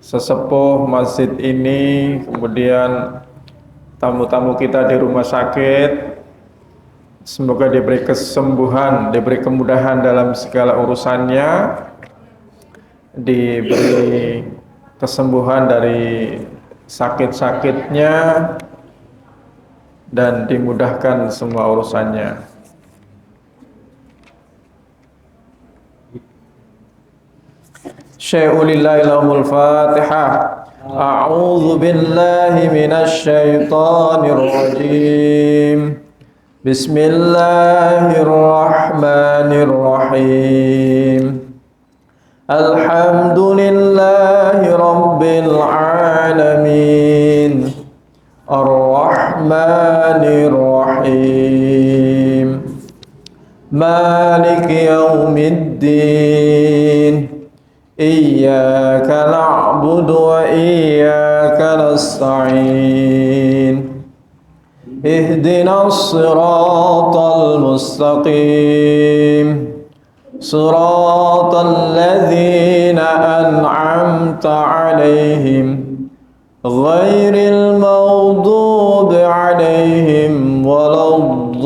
sesepuh masjid ini, kemudian tamu-tamu kita di rumah sakit. Semoga diberi kesembuhan, diberi kemudahan dalam segala urusannya, diberi kesembuhan dari sakit-sakitnya, dan dimudahkan semua urusannya. Syai'ulillahi lahumul fatihah. A'udzu billahi minasy syaithanir rajim. Bismillahirrahmanirrahim. Alhamdulillahi rabbil alamin. Ar-Rahmanir Rahim. Maliki yaumiddin. Iyyaka na'budu wa iyyaka nasta'in. Ihdinas siratal mustaqim. Siratal ladzina an'amta 'alaihim ghairil maghdubi 'alaihim waladdallin.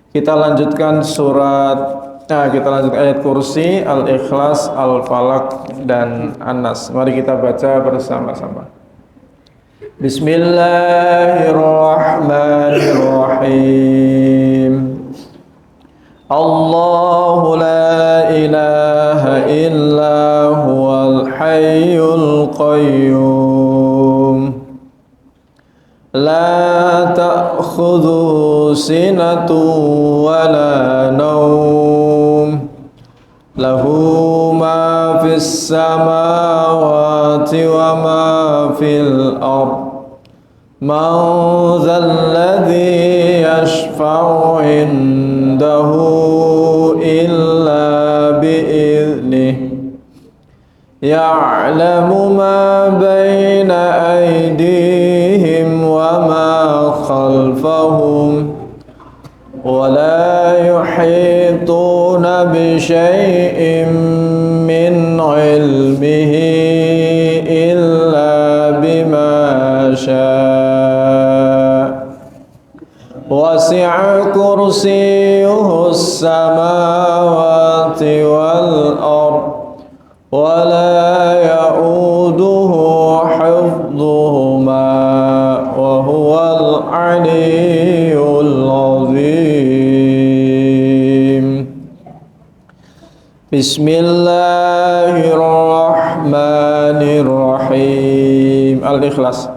Kita lanjutkan kita lanjutkan ayat kursi, Al-Ikhlas, Al-Falaq, dan An-Nas. Mari kita baca bersama-sama. Bismillahirrahmanirrahim. Allahu la ilaha illa huwal hayyul qayyum. La ta'khudhuhu sinatun wa la nawm. Lahu ma fis samawati wa ma fil ardh. Man dhal ladzi yashfa'u 'indahu illa bi'idhnihi. Ya'lamu ma bayna aydihim wa ma khalfahum. Wa la yuhituna bi syai'in min 'ilmihi illa bima syaa. Wasi'a kursiyyuhu as-samawati wal ardh. Wa la ya'uduhu hifdhuhuma wa huwal 'aliyyul 'azim. Bismillahirrahmanirrahim. Al-Ikhlas.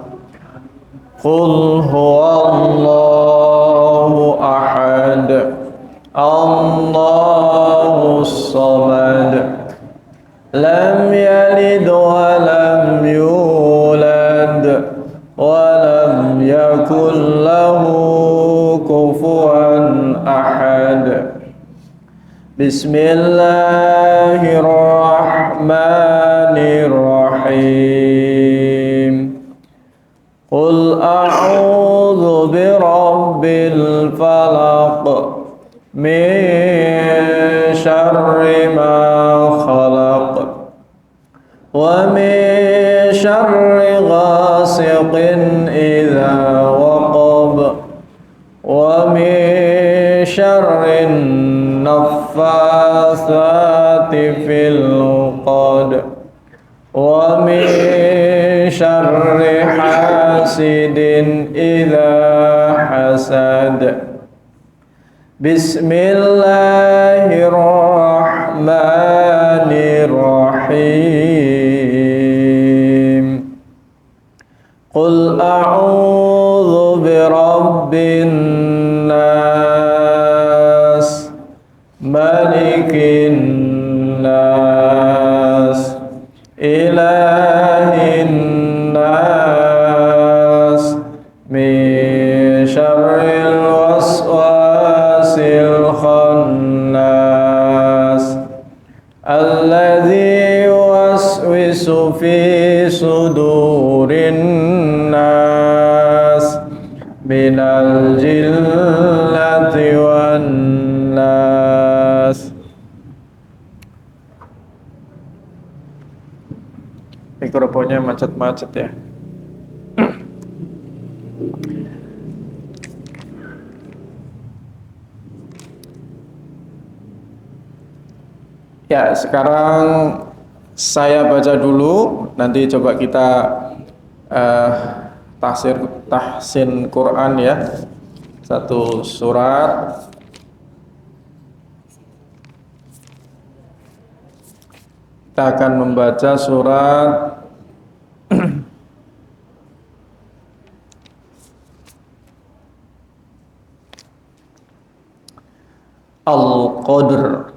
Qul huwallahu ahad. Allahus samad. Lam yalid wa lam yulad wa lam yakul lahu kufuwan ahad. Bismillahirrahmanirrahim. Qul a'udzu birabbil falaq min syarri ma khalaq wa min syarri ghasiqin idza waqab wa min syarrin naffatsati fil 'uqad wa min syarri hasidin idza hasad. Bismillahirrahmanirrahim. Qul a'udzu birabbin nas, malikin nas, ilahin nas, min syarril waswasil khannas, alladzi yuwaswisu fi sudurin nas, minal jinnati wan nas. Mikrofonnya macet-macet ya. Ya, sekarang saya baca dulu, nanti coba kita tahsin Quran ya. Satu surat. Kita akan membaca surat Al-Qadr.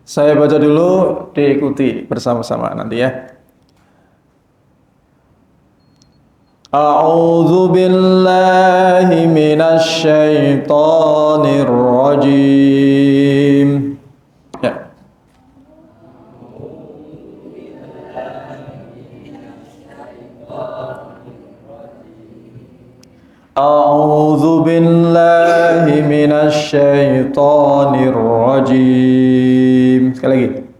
Saya baca dulu, diikuti bersama-sama nanti ya. A'udzu billahi minasy syaithanir rajim. Ya. A'udzu billahi minasy syaithanir rajim. Sekali lagi.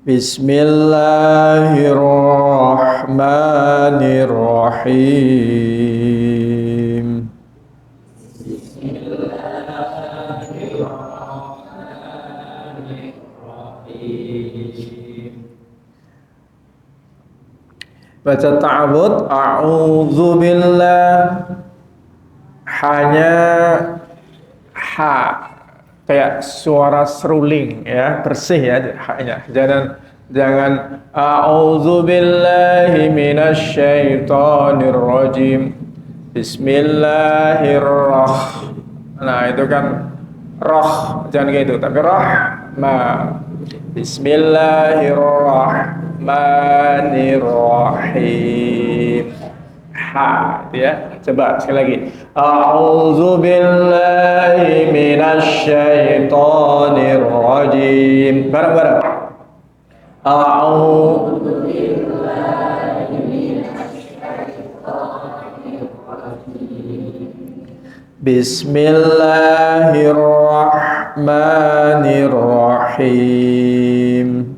Bismillahirrahmanirrahim. Baca ta'awudz, a'udzubillah, hanya ha kayak suara seruling ya, bersih ya haknya. Jangan a'udzubillahi minasyaitonir rajim. Bismillahirrahmanirrahim. Nah, itu kan roh, jangan kayak itu, tapi rahma. Bismillahirrahmanirrahim. Ha, itu ya. Coba sekali lagi. A'udzubillahi minasyaitonir rajim. Bareng-bareng. A'udzubillahi minasyaitonir rajim. Bismillahirrahmanirrahim.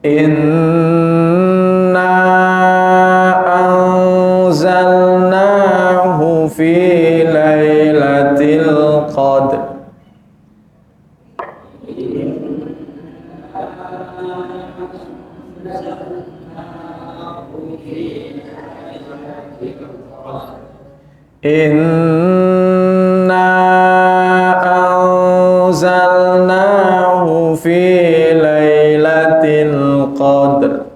Inna anzalnahu fi lailatul qadr. Inna anzalnahu fi lailatul qadr.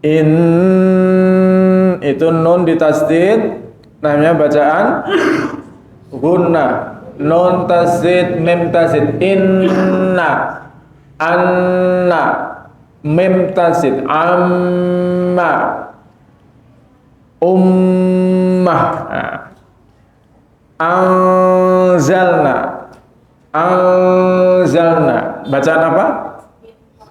In itu nun ditasdid, namanya bacaan gunnah. Nun tasdid, mim tasdid. Inna, anna, mim tasdid. Amma, ummah. Anzalna, anzalna. Bacaan apa?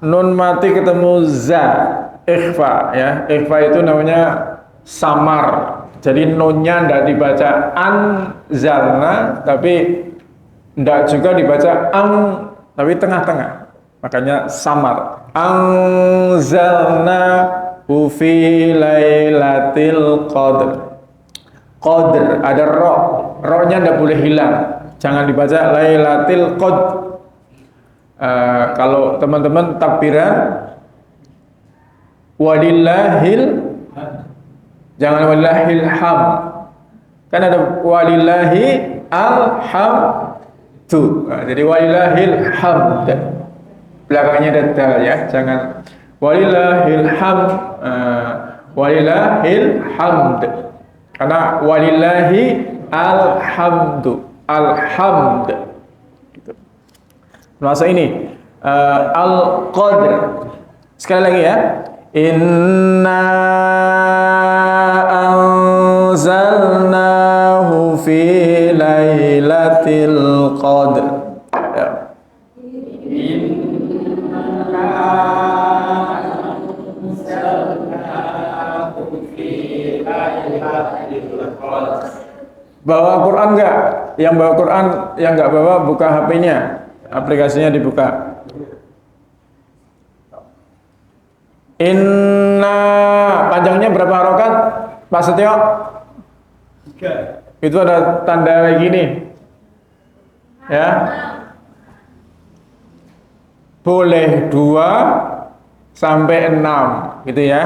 Nun mati ketemu za. Ikhfa ya, ikhfa itu namanya samar. Jadi nunnya tidak dibaca anzalna, tapi tidak juga dibaca tapi tengah-tengah. Makanya samar. Anzalna fi lailatul qadr. Qadr ada ro, ro-nya tidak boleh hilang. Jangan dibaca lailatul qadr. Kalau teman-teman takbiran walillahil, jangan walillahil ham, kan ada walillahi alhamdu. Jadi walillahil hamd, belakangnya ada dal ya, jangan walillahil hamd, walillahil hamd, karena walillahi alhamdu, alhamd. Masa ini Al-Qadr. Sekali lagi ya. Inna anzalnahu fi lailatul qadr. Ya. Bawa Quran enggak? Yang bawa Quran, yang enggak bawa buka HP-nya. Aplikasinya dibuka. Inna panjangnya berapa harokat? Pak Setio? 3. Itu ada tanda kayak gini. Ya. Boleh 2 sampai 6 gitu ya.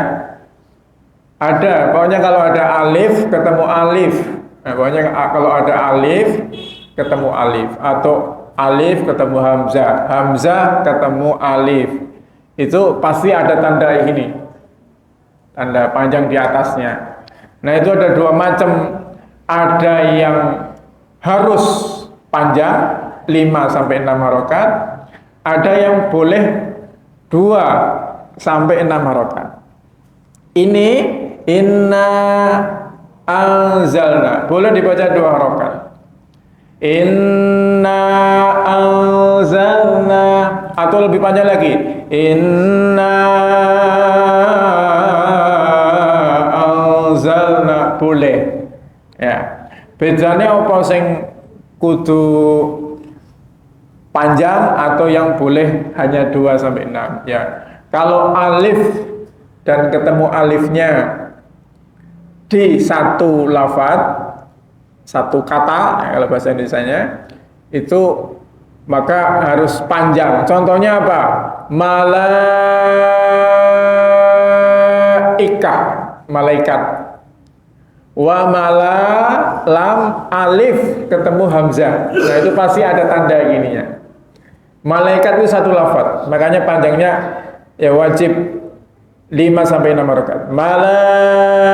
Ada, pokoknya kalau ada alif ketemu alif. Nah, pokoknya kalau ada alif ketemu alif atau alif ketemu hamzah, hamzah ketemu alif. Itu pasti ada tanda ini. Tanda panjang di atasnya. Nah, itu ada 2 macam. Ada yang harus panjang 5 sampai 6 harokat. Ada yang boleh 2 sampai 6 harokat. Ini inna anzalna boleh dibaca 2 harokat. Inna anzalna atau lebih panjang lagi. Inna anzalna boleh. Ya. Bedanya apa sing kudu panjang atau yang boleh hanya 2 sampai 6 ya. Kalau alif dan ketemu alifnya di satu lafadz, satu kata ya, kalau bahasa Indonesianya itu maka harus panjang. Contohnya apa? Malaikah, malaikat. Wa mala lam alif ketemu hamzah. Nah, itu pasti ada tanda gininya. Malaikat itu satu lafadz, makanya panjangnya ya wajib 5 sampai 6 harokat. Malaikah.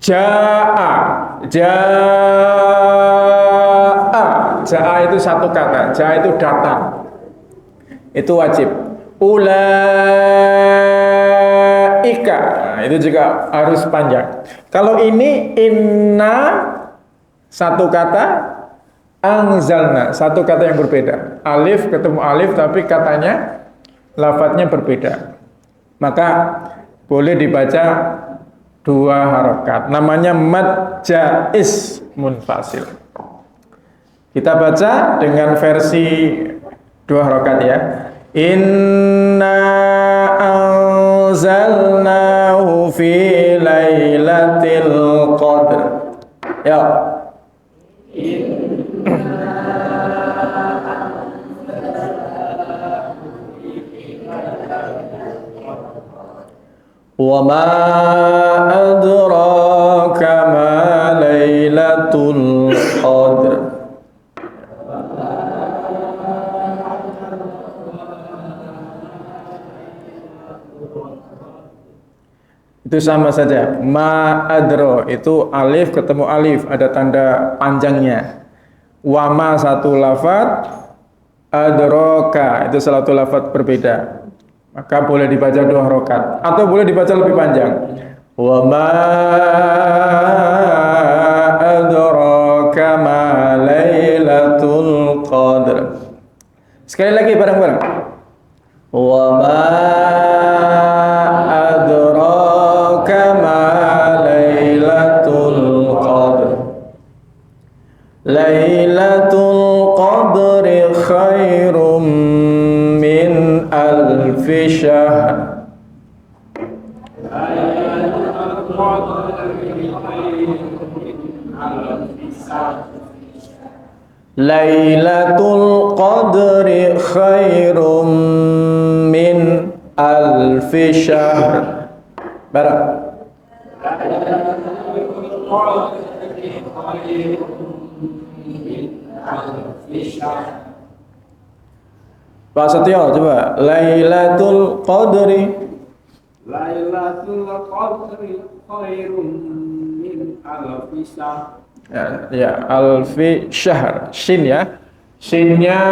Jaa. Jaa itu satu kata. Jaa itu datang. Itu wajib. Ulaika. Nah, itu juga harus panjang. Kalau ini inna satu kata, anzalna satu kata yang berbeda. Alif ketemu alif tapi katanya lafadznya berbeda. Maka boleh dibaca 2 harokat. Namanya mad jaiz munfasil. Kita baca dengan versi 2 harokat ya. Inna anzalnahu fi lailatul qadr. Ya. Wa ma adraka ma lailatul qadr. Itu sama saja. Ma adro itu alif ketemu alif, ada tanda panjangnya. Wa ma satu lafadz, adroka itu satu lafadz berbeda. Maka boleh dibaca 2 harokat atau boleh dibaca lebih panjang. Wa ma adraka ma lailatul qadr. Sekali lagi bareng-bareng. Wa ma adraka ma lailatul qadr. Lailatul qadri khairum min alfi syahr. Lailatul qadri khairum min alfi syahr. Barang. Pak Setio coba. Lailatul qadri. Lailatul qadri khairum min alfi syahr. Ya, alfi syahr. Shin ya. Shinnya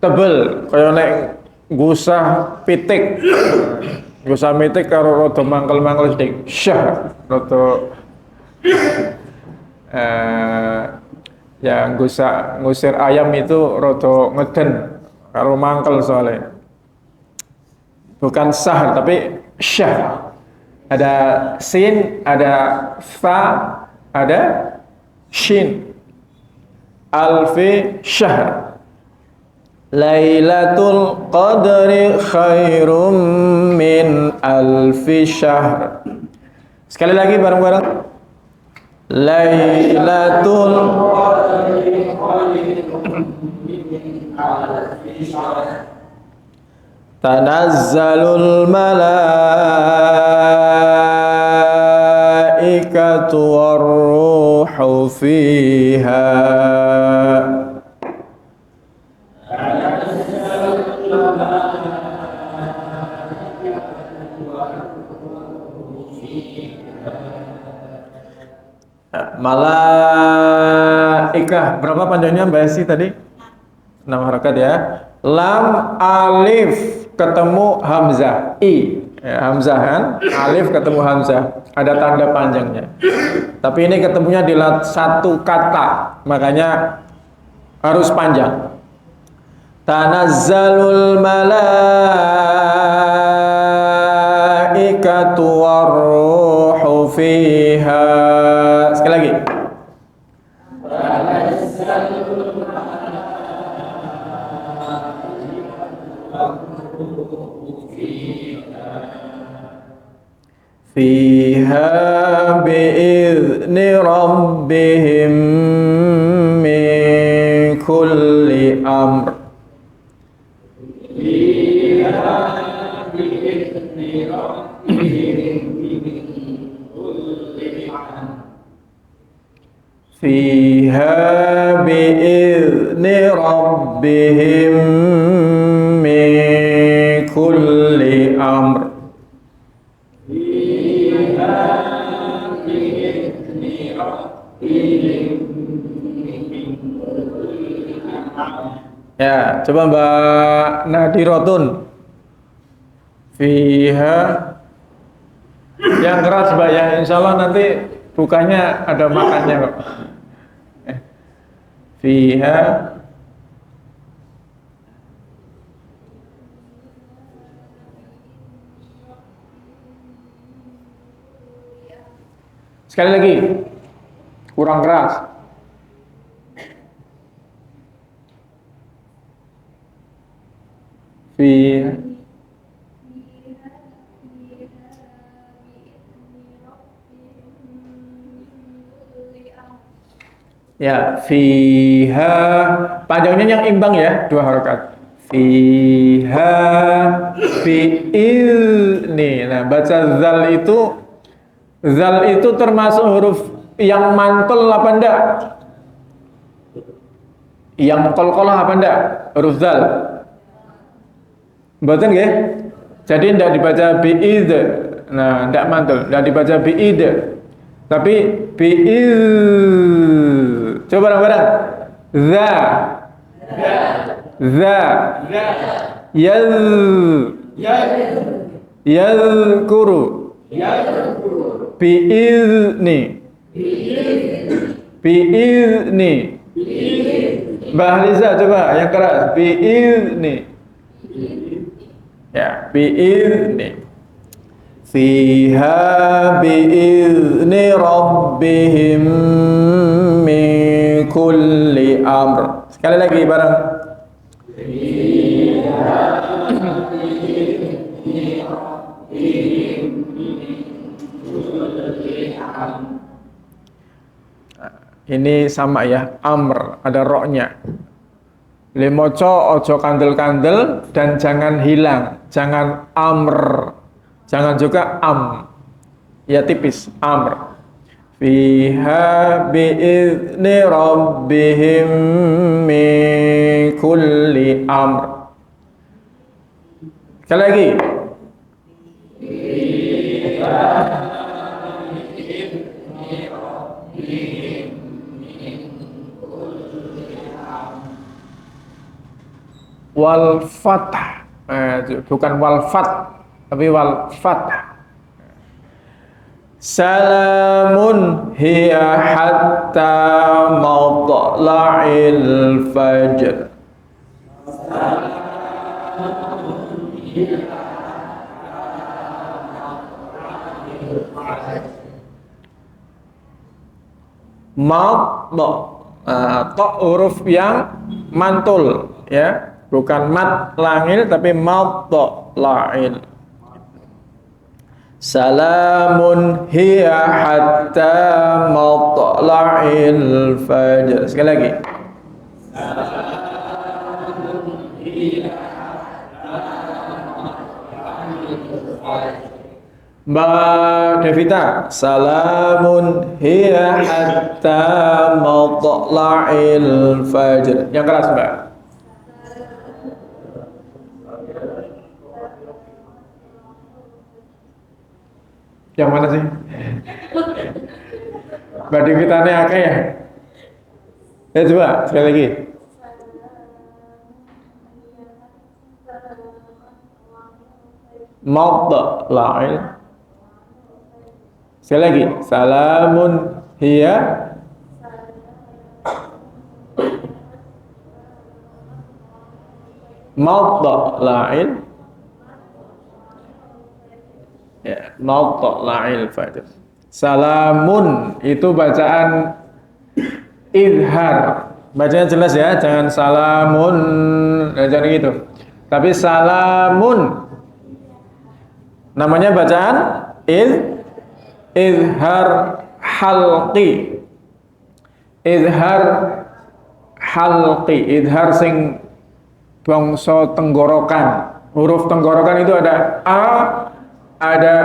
tebel kaya nek gusah pitik. Gusah pitik karo rada mangkel-mangkel sithik. Syah rada yang ngusir ayam itu rada ngeden karo mangkel soalnya. Bukan sah tapi syah. Ada sin, ada fa, ada shin. Alfi syahr. Lailatul Qadri khairum min alfi syahr. Sekali lagi bareng-bareng. Lailatul Qadri khairum min alfi syahr. Tanazzalul malaikatu warruhu fiha. Malaikah berapa panjangnya Mbak Esi tadi? 6 harakat ya. Lam alif ketemu hamzah i ya, hamzah kan alif ketemu hamzah ada tanda panjangnya, tapi ini ketemunya di satu kata makanya harus panjang. Tanazzalul malaikatu warruhu fiha. Sekali lagi. Fiha bi'izni rabbihim min kulli amr. Fiha bi'izni rabbihim min kulli amr. Fiha bi'izni rabbihim min kulli amr. Ya, coba Mbak Nadirotun. Fiha yang keras Mbak ya, insya Allah nanti bukanya ada makannya kok. Fiha sekali lagi kurang keras. Fiha ya, fiha panjangnya yang imbang ya, 2 harakat. Fiha fi'ilni. Nah, baca zal itu termasuk huruf yang mantul apa enggak? Yang qalqalah apa enggak? Huruf zal. Mboten nggih? Jadi tidak dibaca bi'id. Nah, tidak mantul, tidak dibaca bi'id. Tapi bi'id. Coba bareng-bareng. Za. Za. Yaz. Yazkuru. Bi'izni. Bi'izni. Mbak Liza coba yang keras. Bi'izni. Ya, bi'izni. Fiha bi'izni rabbihim min kulli amr. Sekali lagi bareng. Fiha bi'izni rabbihim min kulli amr. Ini sama ya, amr ada roknya. Lemoco ojo kandel-kandel dan jangan hilang, jangan amr, jangan juga am, ya tipis amr. Fiha bi'izni rabbihim min kulli amr. Sekali lagi. Fiha bi'izni rabbihim min kulli amr. wal fath. Bukan wal fath, tapi wal fath. Salamun hiya hatta matla'il fajr. To huruf yang mantul ya, bukan mat langil tapi to la'il. Salamun hiya hatta matla'il fajr. Sekali lagi. Mbak Devita, salamun hiya hatta matla'il fajr. Yang keras, Mbak. Yang mana sih? Mbak Devita ini akeh ya? Ya coba, sekali lagi. Matla'il. Sekali lagi, salamun hiya matla'il. Ya, matla'il fajr. Salamun itu bacaan izhar. Bacanya jelas ya, jangan salamun, jangan gitu. Tapi salamun. Namanya bacaan izhar halqi. Izhar halqi, izhar sing bangsa tenggorokan. Huruf tenggorokan itu ada a, ada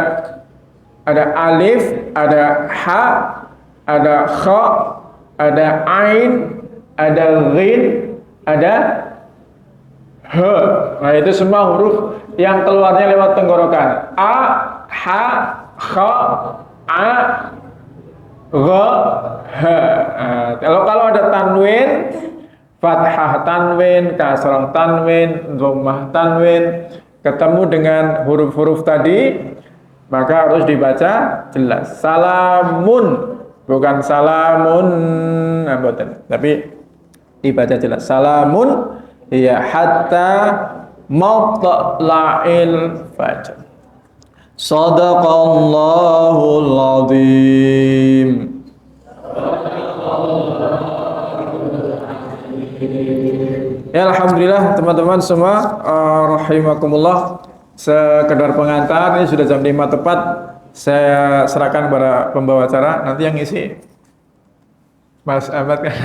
alif, ada ha, ada kha, ada ain, ada ghin, ada he. Nah, itu semua huruf yang keluarnya lewat tenggorokan. A, ha, kha, a, gha, ha. Kalau ada tanwin, fathah tanwin, kasrah tanwin, dhammah tanwin, ketemu dengan huruf-huruf tadi, maka harus dibaca jelas. Salamun, bukan salamun, tapi dibaca jelas. Salamun ya hatta matla'il fajr. Shadaqallahul azim. Ya, alhamdulillah teman-teman semua, rahimakumullah. Sekedar pengantar, ini sudah jam 5 tepat. Saya serahkan kepada pembawa acara. Nanti yang isi Mas Ahmad kan.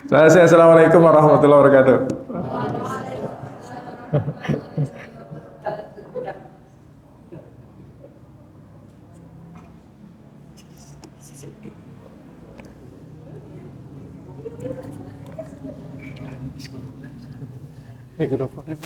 Assalamualaikum warahmatullahi wabarakatuh. Mikrofonnya.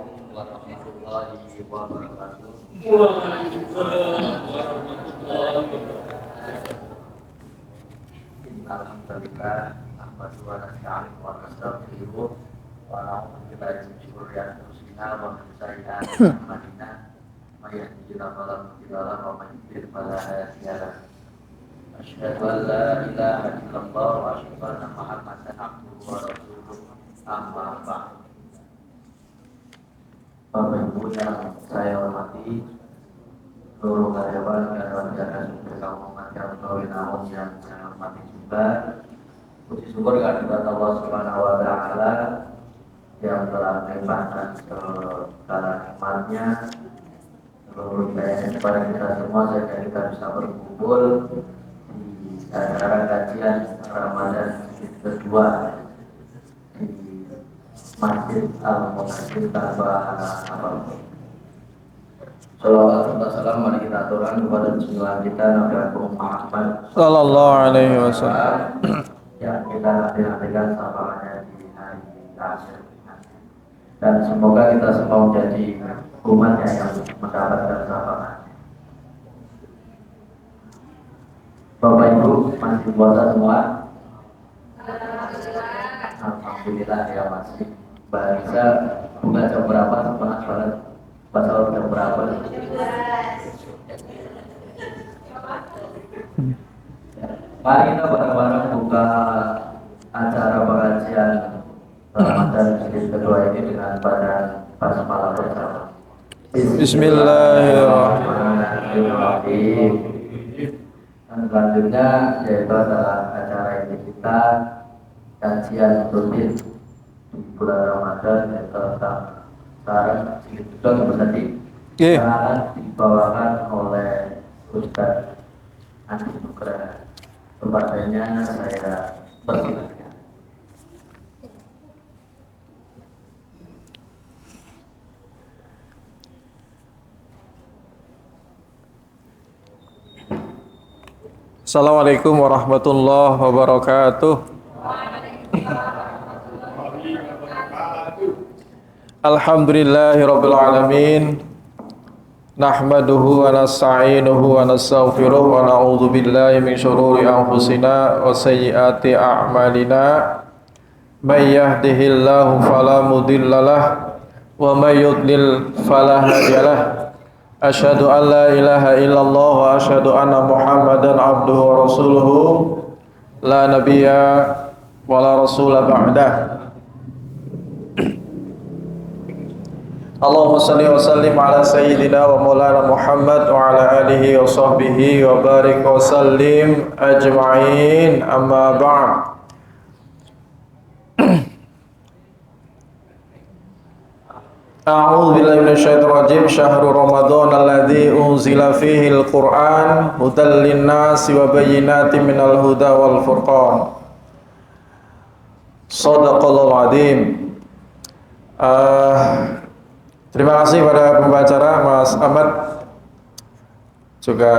Assalamualaikum warahmatullahi wabarakatuh. Alhamdulillah, nahmadu wa nasta'inu wa nastaghfiruh wa na'udzu billahi min shururi anfusina wa min sayyi'ati a'malina. May yahdihillahu fala mudilla lahu wa may yudlil fala hadiya lahu. Asyhadu an la ilaha illallah wa asyhadu anna Muhammadan abduhu wa rasuluh. Amma ba'du. Bapak Ibu yang saya hormati, seluruh karyawan dan sumber kaum yang berwinawang yang saya hormati juga. Puji syukur kehadirat Allah Subhanahu wa Ta'ala yang telah melimpahkan segala nikmatnya, seluruh hidayahnya kepada kita semua sehingga kita bisa berkumpul di acara kajian Ramadan kedua di Masjid Al-Muqaddim tanpa apa-apa. Salawat serta salam mari kita aturkan kepada junjungan kita Nabi Muhammad Sallallahu alaihi wasallam. yang kita nanti-nantikan syafaatnya di hari akhir. Dan semoga kita semua menjadi umatnya yang mendapatkan syafaat. Bapak Ibu masih puasa semua? Alhamdulillah ya masih. Bahasa buka jam berapa? Semangat banget. Pasal jam berapa? Mari kita bareng-bareng buka acara pengajian Ramadan jilid kedua ini dengan pada basmalah bersama. Bismillahirrahmanirrahim. Dan selanjutnya yaitu adalah acara ini kita kajian rutin di bulan Ramadan yaitu tentang sarang jilid kedua yang tadi akan dibawakan oleh Ustaz Andi Nugraha. Tempatnya saya persilakan. Assalamualaikum warahmatullahi wabarakatuh. Alhamdulillahirabbil alamin. Nahmaduhu wa nasta'inuhu wa nastaghfiruh wa na'udzu billahi min syururi anfusina wa sayyiati a'malina. May yahdihillahu fala mudhillalah wa may yudlil fala hadiyalah. Asyhadu an la ilaha illallah wa asyhadu anna Muhammadan abduhu wa rasuluhu la nabiyya wa la rasula ba'dah. Allahumma salli wa sallim ala sayyidina wa maulana Muhammad wa ala alihi wa sahbihi wa barik wa sallim ajma'in, amma ba'd. A'udzu billahi minasyaitonir rajim. Syahrul Ramadan alladzi unzila fihi al-Qur'an hudan lin-nasi wa bayyinatin minal huda wal furqan. Shadaqallahul azim. Terima kasih pada pembicara Mas Ahmad, juga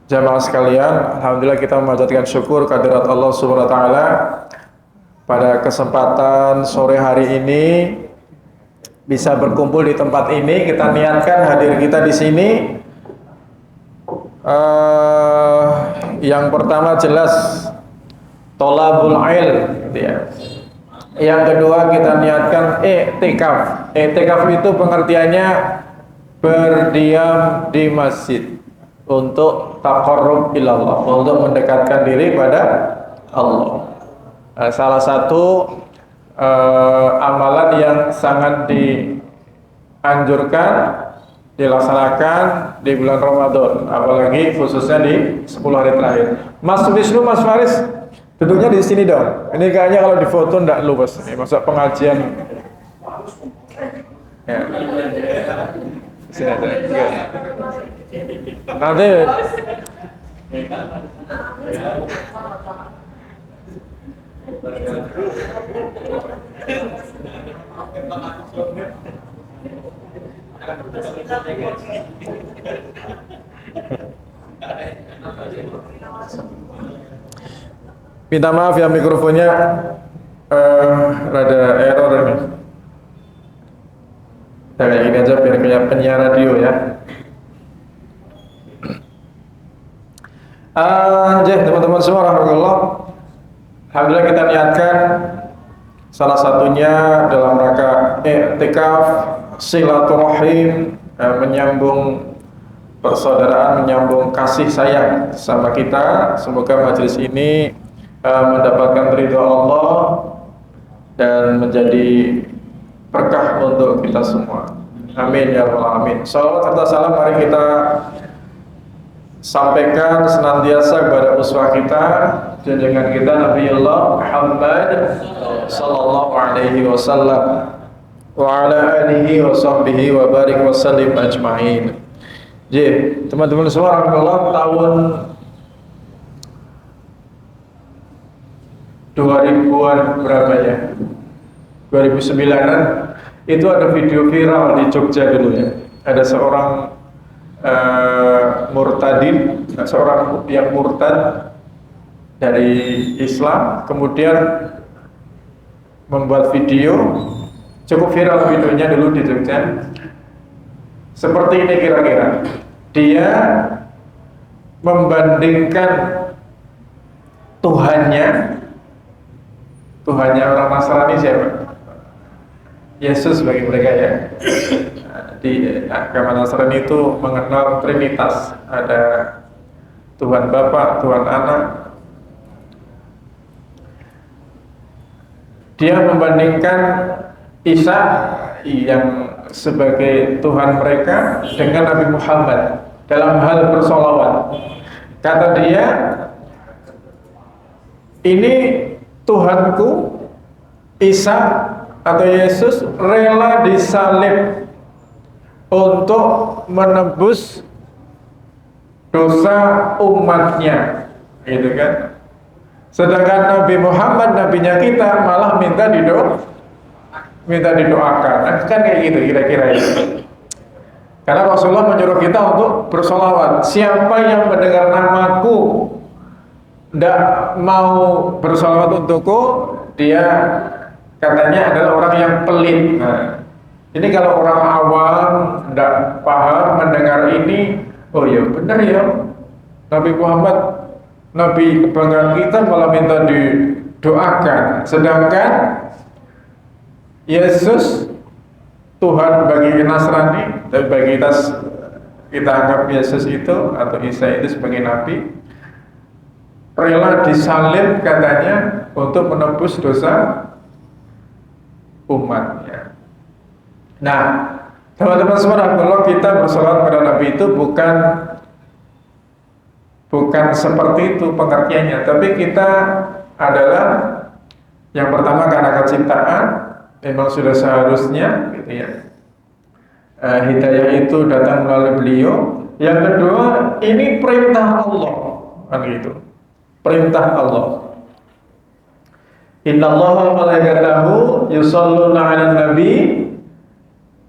jamaah sekalian. Alhamdulillah kita memanjatkan syukur kehadirat Allah Subhanahu wa taala pada kesempatan sore hari ini bisa berkumpul di tempat ini. Kita niatkan hadir kita di sini. Yang pertama jelas tolabul ilm, gitu ya. Yang kedua kita niatkan i'tikaf. I'tikaf itu pengertiannya berdiam di masjid untuk taqarrub ilallah, untuk mendekatkan diri pada Allah. Salah satu amalan yang sangat dianjurkan dilaksanakan di bulan Ramadan, apalagi khususnya di 10 hari terakhir. Mas Wisnu, Mas Faris, duduknya di sini dong. Ini kayaknya kalau difoto ndak lupas nih, masa pengajian. Ya. Sini aja. Nanti minta maaf ya, mikrofonnya rada error ini. Kita kayak gini aja biar kayak penyiar radio ya. Teman-teman semua, rahmatullah. Alhamdulillah kita niatkan salah satunya dalam rangka i'tikaf, silaturahim, menyambung persaudaraan, menyambung kasih sayang sama kita. Semoga majelis ini mendapatkan ridho Allah dan menjadi berkah untuk kita semua. Amin ya rabbal alamin. Salawat serta salam mari kita sampaikan senantiasa kepada uswah kita, junjungan kita Nabiullah Muhammad sallallahu alaihi wasallam wa ala alihi wa sahbihi wa barik wa sallim ajma'in. Teman-teman semua, alhamdulillah tahun 2000-an berapa ya? 2009-an itu ada video viral di Jogja dulu ya. ada seorang murtadin, seorang yang murtad dari Islam, kemudian membuat video, cukup viral videonya dulu di Jogja. Seperti ini kira-kira, dia membandingkan Tuhannya orang Nasrani siapa? Yesus bagi mereka ya. Di agama Nasrani itu mengenal Trinitas, ada Tuhan Bapa, Tuhan Anak. Dia membandingkan Isa yang sebagai Tuhan mereka dengan Nabi Muhammad dalam hal bersolawat. Kata dia, ini Tuhanku, Isa atau Yesus rela disalib untuk menebus dosa umatnya, gitu kan? Sedangkan Nabi Muhammad, nabinya kita, malah minta didoakan. Nah, kan kayak gitu kira-kira itu. Karena Rasulullah menyuruh kita untuk bersolawat. Siapa yang mendengar namaku tidak mau bersolawat untukku, dia katanya adalah orang yang pelit. Nah, ini kalau orang awam tidak paham mendengar ini, oh ya benar ya, Nabi Muhammad, Nabi kebanggaan kita malah minta didoakan. Sedangkan Yesus Tuhan bagi Nasrani, tapi bagi kita anggap Yesus itu atau Isa itu sebagai Nabi, rela disalib katanya untuk menebus dosa umatnya. Nah, teman-teman semua, kalau kita bersolawat pada Nabi itu bukan seperti itu pengertiannya, tapi kita adalah yang pertama karena kecintaan, memang sudah seharusnya gitu ya. Hidayah itu datang melalui beliau. Yang kedua, ini perintah Allah, kan gitu. Perintah Allah. Innallaha wa malaikatahu yusholluna 'alan nabi.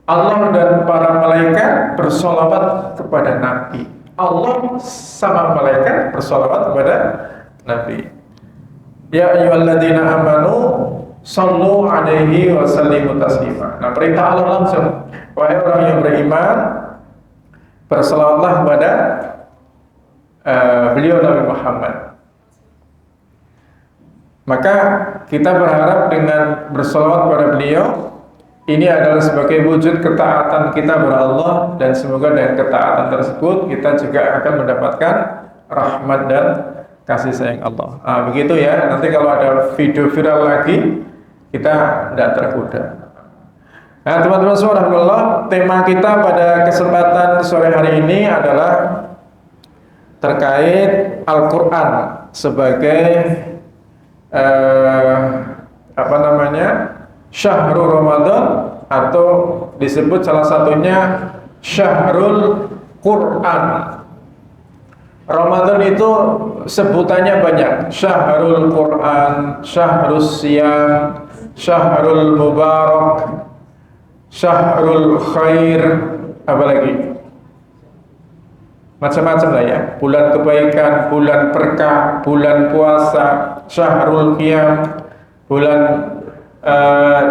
Allah dan para malaikat bersolawat kepada Nabi. Allah sama malaikat bersolawat kepada Nabi. Ya ayyuhalladzina amanu sallu alaihi wa sallimu taslima. Nah, perintah Allah langsung, wahai orang yang beriman, bersolawatlah kepada beliau Nabi Muhammad. Maka kita berharap dengan bersolawat kepada beliau, ini adalah sebagai wujud ketaatan kita kepada Allah, dan semoga dengan ketaatan tersebut kita juga akan mendapatkan rahmat dan kasih sayang Allah. Begitu ya. Nanti kalau ada video viral lagi, kita tidak tergoda. Nah, teman-teman subhanallah, tema kita pada kesempatan sore hari ini adalah terkait Al-Quran sebagai Syahrul Ramadan, atau disebut salah satunya Syahrul Quran. Ramadan itu sebutannya banyak. Syahrul Quran, Syahrul Siyam, Syahrul Mubarak, Syahrul Khair, apalagi macam-macam lah ya. Bulan kebaikan, bulan berkah, bulan puasa, Syahrul Qiyam, bulan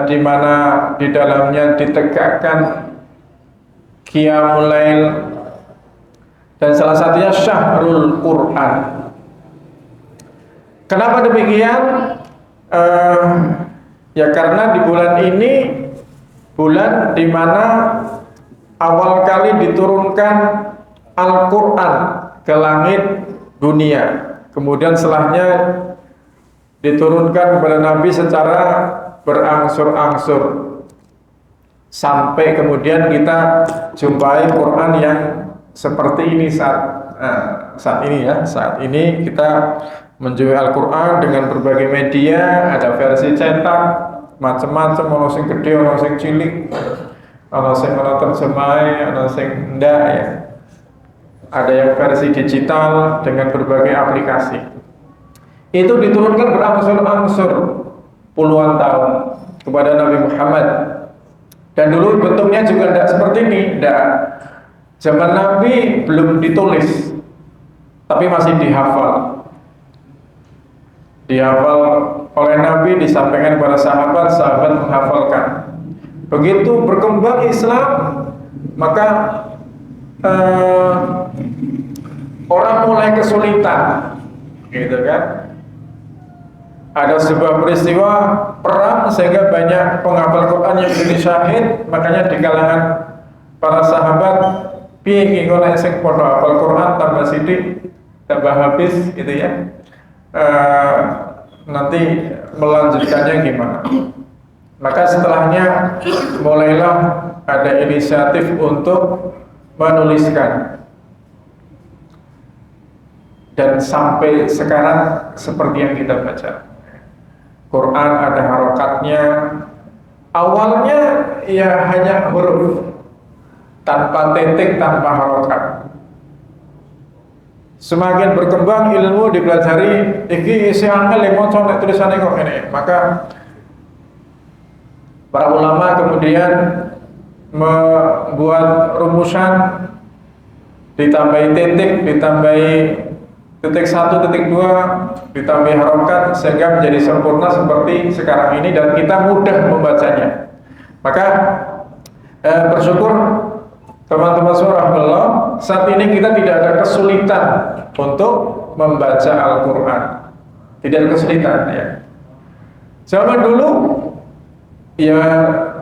di mana di dalamnya ditegakkan Qiyamul Lail, dan salah satunya Syahrul Quran. Kenapa demikian? Ya karena di bulan ini bulan di mana awal kali diturunkan Al-Quran ke langit dunia, kemudian setelahnya diturunkan kepada Nabi secara berangsur-angsur, sampai kemudian kita jumpai Quran yang seperti ini saat ini kita menjumpai Al-Quran dengan berbagai media. Ada versi cetak macam-macam, ono sing gede, ono sing cilik, ono sing terjemah, ono sing ndak ya. Ada yang versi digital dengan berbagai aplikasi. Itu diturunkan berangsur-angsur puluhan tahun kepada Nabi Muhammad. Dan dulu bentuknya juga tidak seperti ini, tidak. Zaman Nabi belum ditulis, tapi masih dihafal. Dihafal oleh Nabi, disampaikan kepada sahabat, sahabat menghafalkan. Begitu berkembang Islam, maka orang mulai kesulitan, gitu kan? Ada sebuah peristiwa perang sehingga banyak penghafal Quran yang jadi syahid, makanya di kalangan para sahabat piye iki kok nek sing padha hafal Quran tambah sidik tambah habis gitu ya. Nanti melanjutkannya gimana? Maka setelahnya mulailah ada inisiatif untuk menuliskan. Dan sampai sekarang seperti yang kita baca, Quran ada harokatnya. Awalnya ya hanya huruf, tanpa titik, tanpa harokat. Semakin berkembang ilmu dipelajari, iki isi angel yang maca nek tulisannya kok ini. Maka para ulama kemudian membuat rumusan, ditambahi titik, ditambahi titik 1, titik 2, ditambahi harokat sehingga menjadi sempurna seperti sekarang ini dan kita mudah membacanya. Maka bersyukur teman-teman surah Allah, saat ini kita tidak ada kesulitan untuk membaca Al-Quran. Tidak ada kesulitan ya. Zaman dulu ya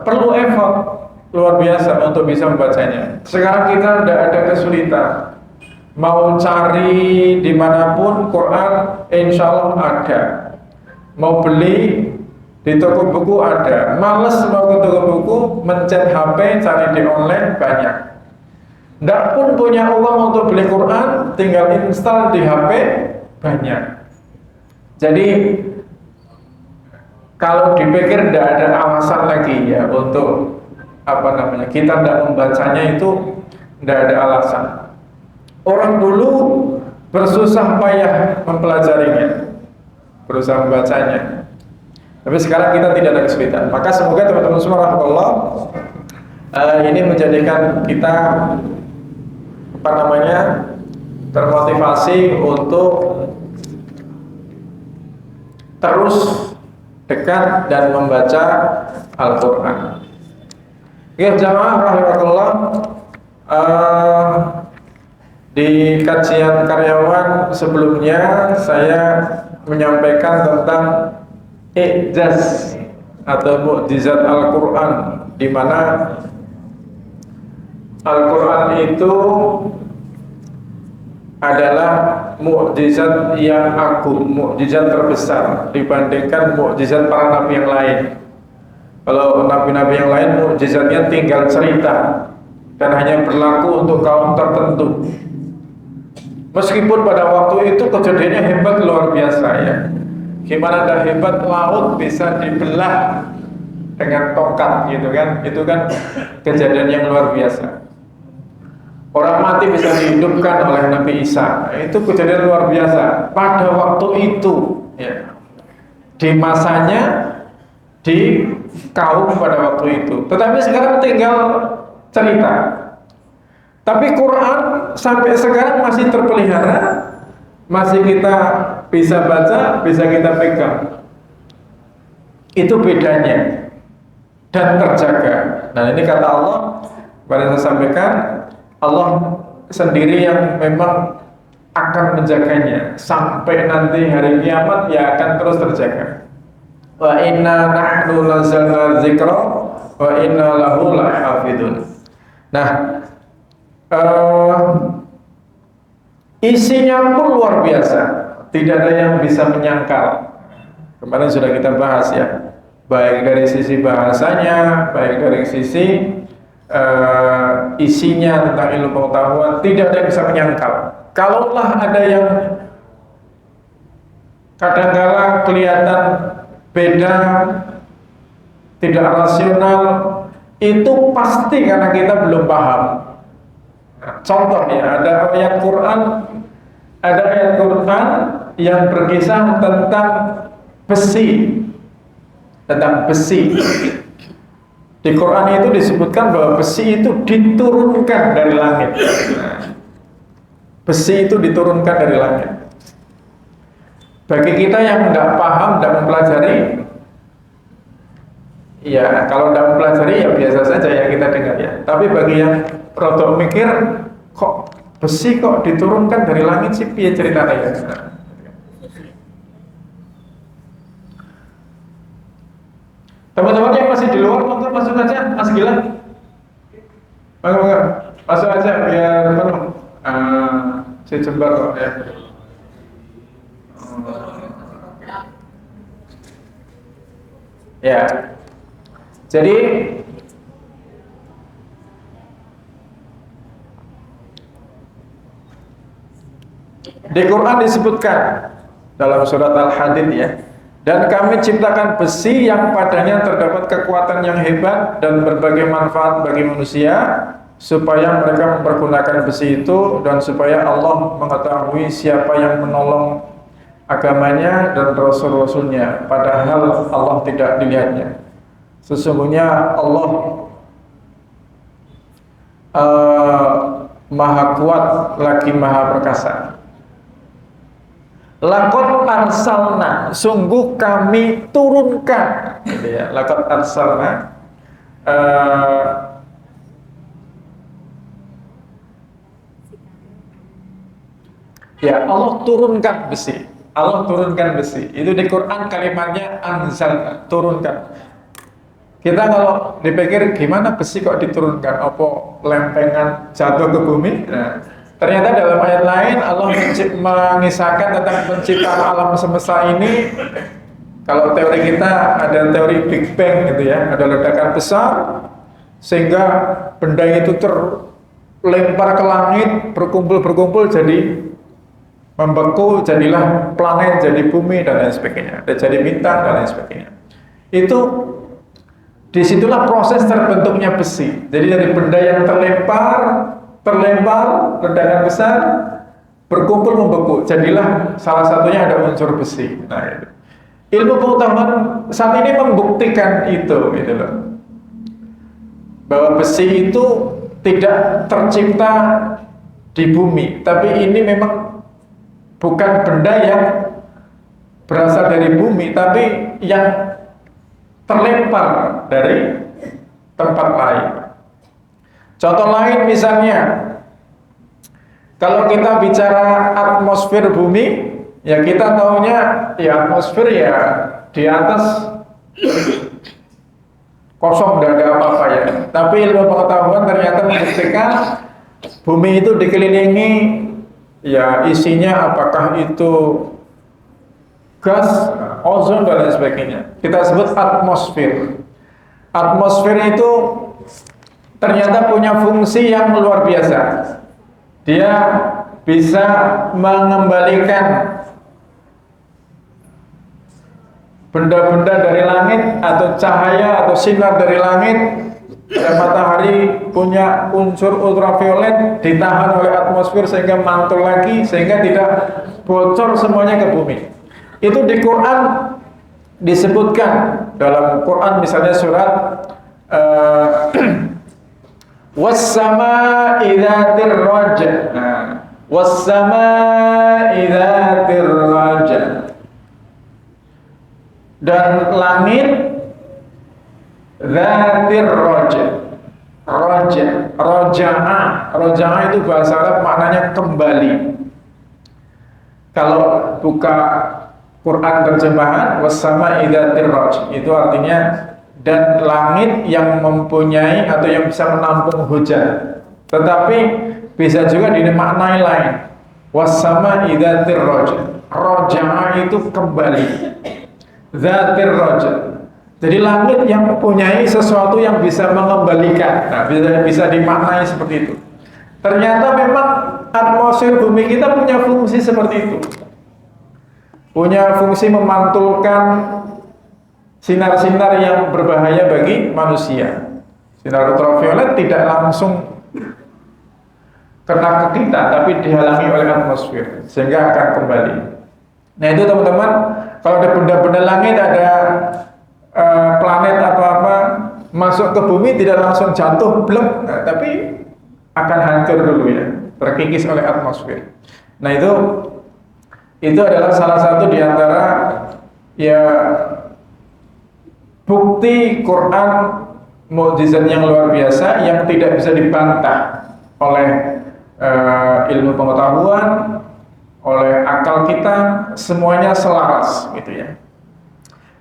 perlu effort luar biasa untuk bisa membacanya. Sekarang kita tidak ada kesulitan. Mau cari dimanapun Quran, insya Allah ada. Mau beli di toko buku ada. Males mau ke toko buku, mencet HP, cari di online banyak. Tidak pun punya uang untuk beli Quran, tinggal install di HP banyak. Jadi kalau dipikir tidak ada alasan lagi ya untuk kita tidak membacanya itu tidak ada alasan. Orang dulu bersusah payah mempelajarinya, berusaha membacanya. Tapi sekarang kita tidak ada kesulitan. Maka semoga teman-teman semua rahmatullah ini menjadikan kita termotivasi untuk terus dekat dan membaca Al-Quran. Ya jamaah rahmatullah, di kajian karyawan sebelumnya saya menyampaikan tentang i'jaz atau mukjizat Al-Quran, di mana Al-Quran itu adalah mukjizat yang agung, mukjizat terbesar dibandingkan mukjizat para nabi yang lain. Kalau nabi-nabi yang lain mukjizatnya tinggal cerita dan hanya berlaku untuk kaum tertentu. Meskipun pada waktu itu kejadiannya hebat luar biasa ya. Gimana ada hebat laut bisa dibelah dengan tongkat gitu kan. Itu kan kejadian yang luar biasa. Orang mati bisa dihidupkan oleh Nabi Isa. Itu kejadian luar biasa pada waktu itu ya. Di masanya, di kaum pada waktu itu. Tetapi sekarang tinggal cerita. Tapi Quran sampai sekarang masih terpelihara, masih kita bisa baca, bisa kita pegang. Itu bedanya dan terjaga. Nah ini kata Allah, pada saya sampaikan, Allah sendiri yang memang akan menjaganya sampai nanti hari kiamat, ya akan terus terjaga. Wa inna nahnu nazzalna dzikra wa inna lahu lahafidun. Nah, isinya pun luar biasa, tidak ada yang bisa menyangkal. Kemarin sudah kita bahas ya, baik dari sisi bahasanya, baik dari sisi isinya tentang ilmu pengetahuan, tidak ada yang bisa menyangkal. Kalaulah ada yang kadang-kala kelihatan beda, tidak rasional, itu pasti karena kita belum paham. Contohnya ada ayat Quran yang berkisah tentang besi, Di Quran itu disebutkan bahwa besi itu diturunkan dari langit. Nah, besi itu diturunkan dari langit. Bagi kita yang tidak paham, tidak mempelajari, ya kalau tidak mempelajari ya biasa saja ya kita dengar ya. Tapi bagi yang rodok mikir, kok besi kok diturunkan dari langit sih, piye ceritanya ya? Teman-teman yang masih di luar, monggo masuk aja, Mas Gilang. Monggo, masuk aja biar penuh. Si Jember kok ya. Ya. Jadi di Quran disebutkan dalam surat Al-Hadid ya. Dan kami ciptakan besi yang padanya terdapat kekuatan yang hebat dan berbagai manfaat bagi manusia, supaya mereka mempergunakan besi itu dan supaya Allah mengetahui siapa yang menolong agamanya dan rasul-rasulnya, padahal Allah tidak dilihatnya. Sesungguhnya Allah Maha kuat lagi Maha perkasa. Laqad arsalna, sungguh kami turunkan, gitu ya. Laqad arsalna, ya Allah turunkan besi. Allah turunkan besi. Itu di Quran kalimatnya anzalna, turunkan. Kita kalau dipikir gimana besi kok diturunkan? Apa lempengan jatuh ke bumi? Nah, ternyata dalam ayat lain Allah mengisahkan tentang penciptaan alam semesta ini. Kalau teori kita ada teori Big Bang gitu ya, ada ledakan besar sehingga benda itu terlempar ke langit, berkumpul jadi membeku, jadilah planet, jadi bumi dan lain sebagainya, dan jadi bintang dan lain sebagainya. Itu disitulah proses terbentuknya besi. Jadi dari benda yang terlempar ledakan besar, berkumpul membeku, jadilah salah satunya ada unsur besi. Nah, itu. Ilmu pengetahuan saat ini membuktikan itu gitu loh. Bahwa besi itu tidak tercipta di bumi, tapi ini memang bukan benda yang berasal dari bumi, tapi yang terlempar dari tempat lain. Contoh lain misalnya, kalau kita bicara atmosfer bumi, ya kita taunya ya atmosfer ya di atas kosong, tidak ada apa-apa ya. Tapi ilmu pengetahuan ternyata membuktikan bumi itu dikelilingi ya isinya apakah itu gas, ozon dan lain sebagainya. Kita sebut atmosfer. Atmosfer itu ternyata punya fungsi yang luar biasa. Dia bisa mengembalikan benda-benda dari langit atau cahaya atau sinar dari langit. Dan matahari punya unsur ultraviolet ditahan oleh atmosfer sehingga mantul lagi, sehingga tidak bocor semuanya ke bumi. Itu di Quran disebutkan. Dalam Quran misalnya surat was-samaa'i dzatir raja. Was-samaa'i dzatir raja. Dan langit dzatir raja. Roja'a itu bahasa Arab maknanya kembali. Kalau buka Quran terjemahan was-samaa'i dzatir raj, itu artinya dan langit yang mempunyai atau yang bisa menampung hujan. Tetapi bisa juga dimaknai lain. Was-samaa'i dzatir raj. Roja'a itu kembali. Dzatir raj. Jadi langit yang mempunyai sesuatu yang bisa mengembalikan. Nah, bisa dimaknai seperti itu. Ternyata memang atmosfer bumi kita punya fungsi seperti itu. Punya fungsi memantulkan sinar-sinar yang berbahaya bagi manusia. Sinar ultraviolet tidak langsung kena ke kita, tapi dihalangi oleh atmosfer, sehingga akan kembali. Nah itu teman-teman, kalau ada benda-benda langit, ada planet atau apa, masuk ke bumi tidak langsung jatuh blek, nah, tapi akan hancur dulu ya, terkikis oleh atmosfer. Nah itu adalah salah satu di antara ya bukti Quran mukjizat yang luar biasa yang tidak bisa dibantah oleh ilmu pengetahuan, oleh akal kita, semuanya selaras gitu ya.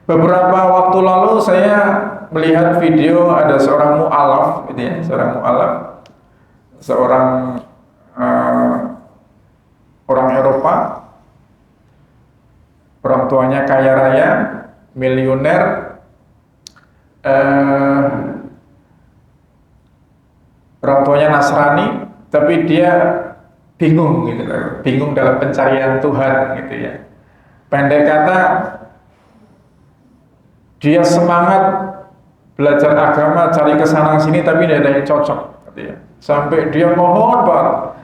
Beberapa waktu lalu saya melihat video ada seorang mu'alaf gitu ya, seorang orang Eropa, orang tuanya kaya raya, miliuner, orang tuanya Nasrani, tapi dia bingung gitu, bingung dalam pencarian Tuhan gitu ya. Pendek kata, dia semangat belajar agama, cari kesana sini, tapi tidak ada yang cocok gitu ya. Sampai dia mohon, Pak,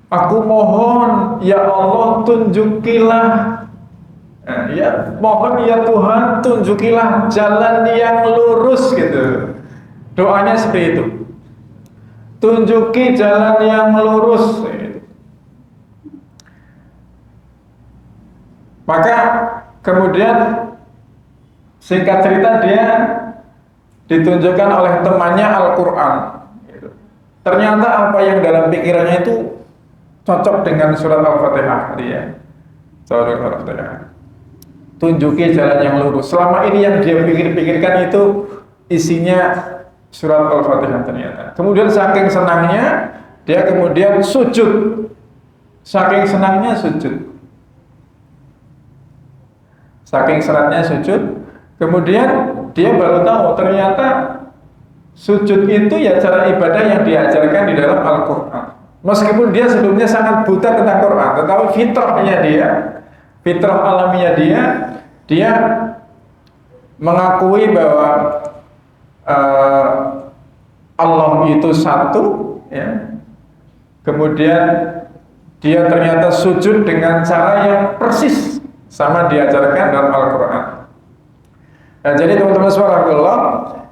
aku mohon ya Allah tunjukilah, ya mohon ya Tuhan tunjukilah jalan yang lurus gitu. Doanya seperti itu. Tunjuki jalan yang lurus. Maka kemudian singkat cerita dia ditunjukkan oleh temannya Al-Quran. Ternyata apa yang dalam pikirannya itu cocok dengan surat Al-Fatihah dia. Surat Al-Fatihah. Tunjuki jalan yang lurus. Selama ini yang dia pikir-pikirkan itu isinya surat Al-Fatihah ternyata. Kemudian saking senangnya dia kemudian sujud. Saking senangnya sujud. Saking seratnya sujud. Kemudian dia baru tahu ternyata sujud itu ya cara ibadah yang diajarkan di dalam Al-Quran. Meskipun dia sebelumnya sangat buta tentang Quran, tetapi fitrahnya dia, fitrah alamiah dia mengakui bahwa Allah itu satu, ya. Kemudian dia ternyata sujud dengan cara yang persis sama diajarkan dalam Al-Quran. Nah, jadi teman-teman subhanallah,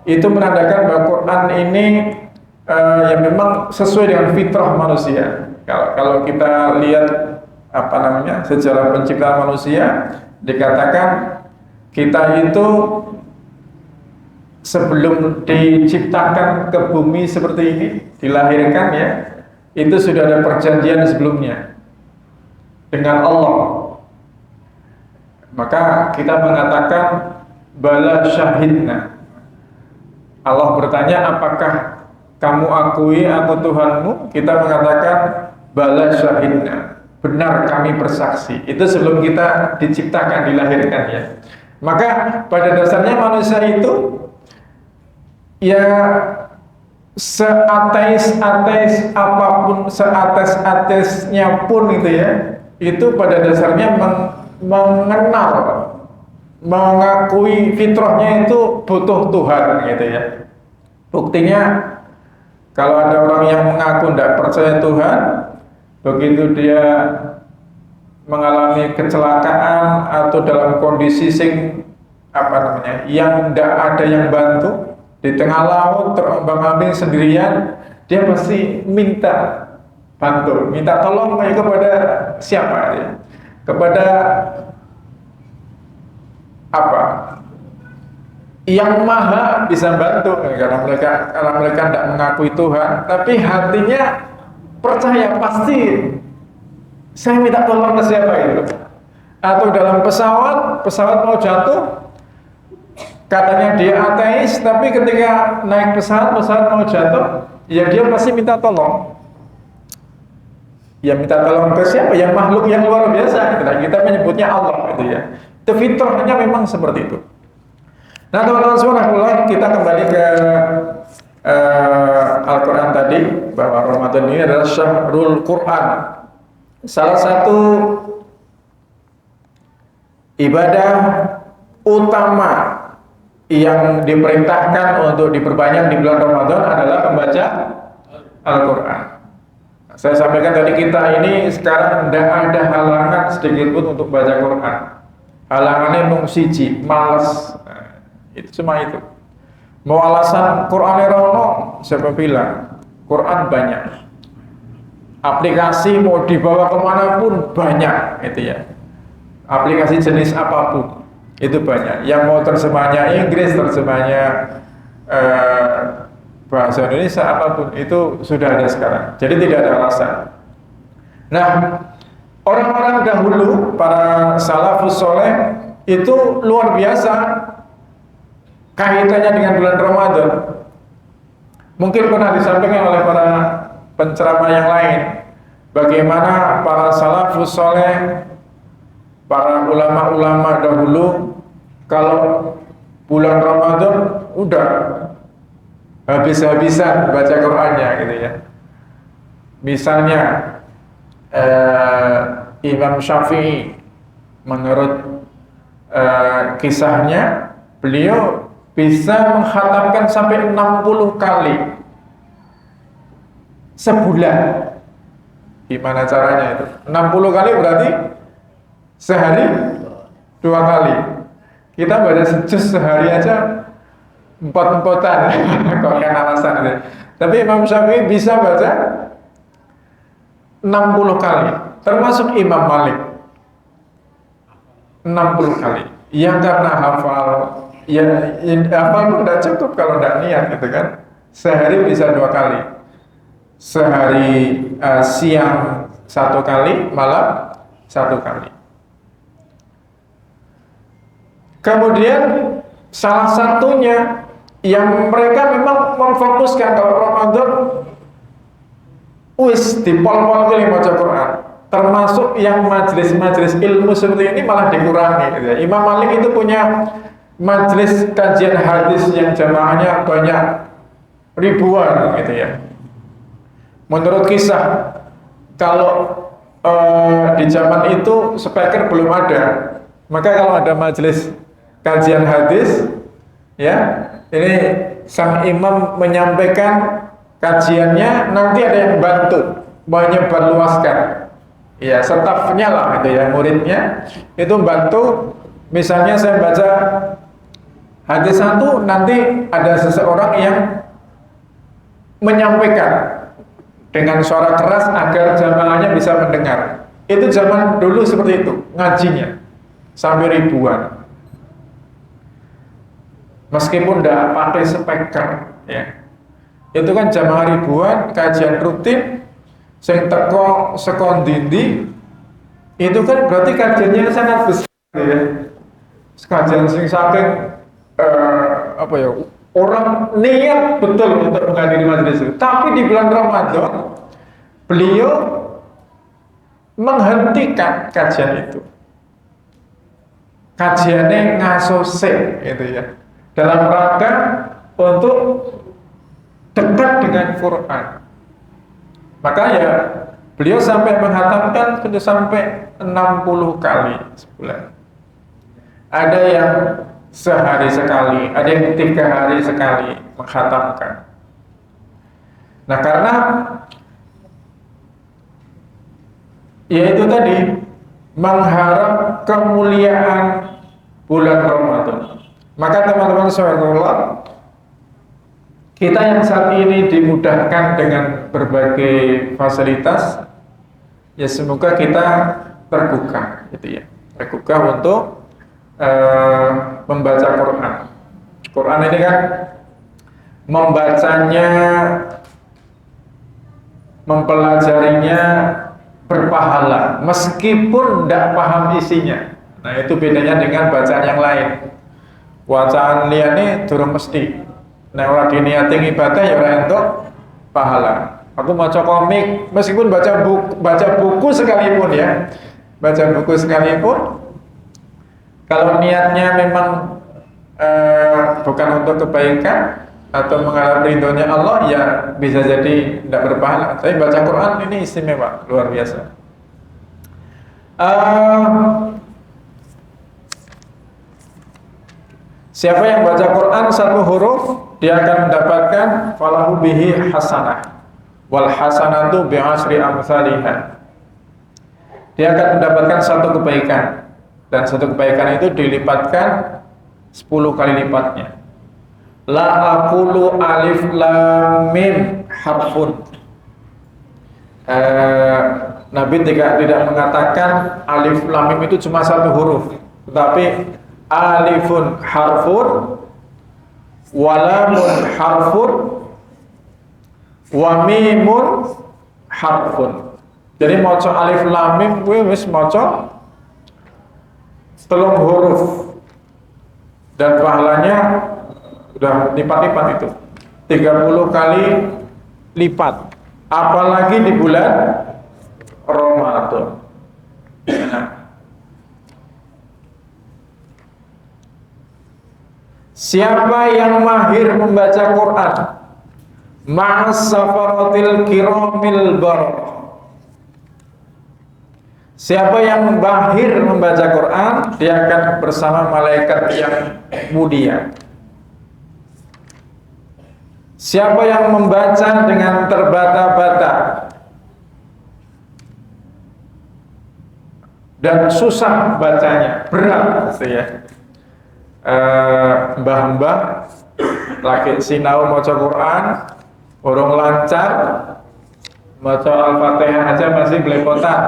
itu menandakan bahwa Quran ini yang memang sesuai dengan fitrah manusia. Kalau kita lihat sejarah penciptaan manusia, dikatakan kita itu sebelum diciptakan ke bumi seperti ini, dilahirkan ya, itu sudah ada perjanjian sebelumnya dengan Allah. Maka kita mengatakan bala syahidna. Allah bertanya, apakah kamu akui aku Tuhanmu? Kita mengatakan bala syahidna. Benar kami bersaksi. Itu sebelum kita diciptakan, dilahirkan ya. Maka pada dasarnya manusia itu ya seateis apapun, seateisnya pun itu ya, itu pada dasarnya mengenal, mengakui fitrahnya itu butuh Tuhan gitu ya. Buktinya kalau ada orang yang mengaku tidak percaya Tuhan, begitu dia mengalami kecelakaan atau dalam kondisi yang tidak ada yang bantu, di tengah laut terombang-ambing sendirian, dia pasti minta bantu, minta tolong kepada siapa ya? Kepada yang maha bisa bantu, karena mereka tidak mengakui Tuhan, tapi hatinya percaya, pasti saya minta tolong ke siapa itu. Atau dalam pesawat mau jatuh, katanya dia ateis, tapi ketika naik pesawat mau jatuh, ya dia pasti minta tolong. Ya minta tolong ke siapa? Yang makhluk yang luar biasa. Kita menyebutnya Allah gitu ya. Itu fitrahnya memang seperti itu. Nah teman-teman subhanallah, kita kembali ke Al-Quran tadi, bahwa Ramadan ini adalah syahrul Quran. Salah satu ibadah utama yang diperintahkan untuk diperbanyak di bulan Ramadan adalah membaca Al-Quran. Saya sampaikan tadi, kita ini sekarang tidak ada halangan sedikit pun untuk baca Quran. Halangannya mung siji, malas. Itu cuma itu. Mau alasan Quran Rono, siapa bilang? Quran banyak. Aplikasi mau dibawa kemanapun banyak, itu ya. Aplikasi jenis apapun itu banyak. Yang mau terjemahnya Inggris, terjemahnya bahasa Indonesia apapun itu sudah ada sekarang. Jadi tidak ada alasan. Nah, orang-orang dahulu, para salafus soleh itu luar biasa kaitannya dengan bulan Ramadan. Mungkin pernah disampaikan oleh para penceramah yang lain, bagaimana para salafus soleh, para ulama-ulama dahulu, kalau bulan Ramadan udah habis-habisan baca Qur'annya gitu ya. Misalnya Imam Syafi'i, menurut kisahnya, beliau bisa mengkhatamkan sampai 60 kali sebulan. Gimana caranya itu? 60 kali berarti sehari 2 kali. Kita baca sejus sehari aja 4-4-an. Kok yang alasan itu. Tapi Imam Syafi'i bisa baca 60 kali, termasuk Imam Malik 60 kali. Yang karena hafal, ya hafal pun tidak cukup kalau tidak niat gitu kan. Sehari bisa 2 kali. Sehari siang 1 kali, malam 1 kali. Kemudian salah satunya yang mereka memang memfokuskan kalau Ramadan di pol-pol kali baca Quran, termasuk yang majelis-majelis ilmu seperti ini malah dikurangi gitu ya. Imam Malik itu punya majelis kajian hadis yang jamaahnya banyak ribuan gitu ya. Menurut kisah, kalau di zaman itu speaker belum ada, maka kalau ada majelis kajian hadis, ya, ini sang imam menyampaikan kajiannya, nanti ada yang bantu menyebarluaskan, ya, stafnya lah itu ya, muridnya itu bantu. Misalnya saya baca hadis 1, nanti ada seseorang yang menyampaikan dengan suara keras agar jamaahnya bisa mendengar. Itu zaman dulu seperti itu ngajinya, sampai ribuan. Meskipun tidak pakai speaker, ya. Itu kan jamaah ribuan, kajian rutin, sing teko sekon dindi, itu kan berarti kajiannya sangat besar, ya. Kajian sing saking apa ya, orang niat betul untuk menghadiri majelis itu. Tapi di bulan Ramadan beliau menghentikan kajian itu. Kajiannya ngasose itu ya, dalam rangka untuk dekat dengan Quran. Maka ya beliau sampai menghatamkan sudah sampai 60 kali sebulan. Ada yang sehari sekali, ada yang 3 hari sekali menghatamkan. Nah, karena yaitu tadi mengharap kemuliaan bulan Ramadan. Maka teman-teman saudara, kita yang saat ini dimudahkan dengan berbagai fasilitas, ya semoga kita terbuka, gitu ya, terbuka untuk membaca Quran. Quran ini kan membacanya, mempelajarinya berpahala, meskipun tidak paham isinya. Nah, itu bedanya dengan bacaan yang lain. Bacaan liane durung mesti. Nah, ora diniati ibadah ya ora entuk pahala. Aku maca komik, meskipun baca buku sekalipun ya. Baca buku sekalipun, kalau niatnya memang bukan untuk kebaikan atau mengharap ridhonya Allah, ya bisa jadi tidak berpahala. Tapi baca Quran ini istimewa, luar biasa. Siapa yang baca Quran 1 huruf, dia akan mendapatkan falahu bihi hasanah, wal hasanatu bi'asri amsalihah. Dia akan mendapatkan 1 kebaikan, dan 1 kebaikan itu dilipatkan 10 kali lipatnya. La aqulu alif lam mim harfun. Nabi tidak mengatakan alif lam mim itu cuma satu huruf, tetapi alifun harfun, walamun harfun, wa mimun harfun. Jadi maca alif lam mim kuwi wis maca 3 huruf dan pahalanya udah lipat-lipat itu 30 kali lipat, apalagi di bulan Ramadan. Nah, siapa yang mahir membaca Quran ma'as safaratil kiramil bararah, siapa yang mahir membaca Quran, dia akan bersama malaikat yang mulia. Siapa yang membaca dengan terbata-bata dan susah bacanya, berat gitu ya. Mbah-mbah lagi sinau maca Quran, urung lancar, maca Al-Fatihah aja masih belepotan.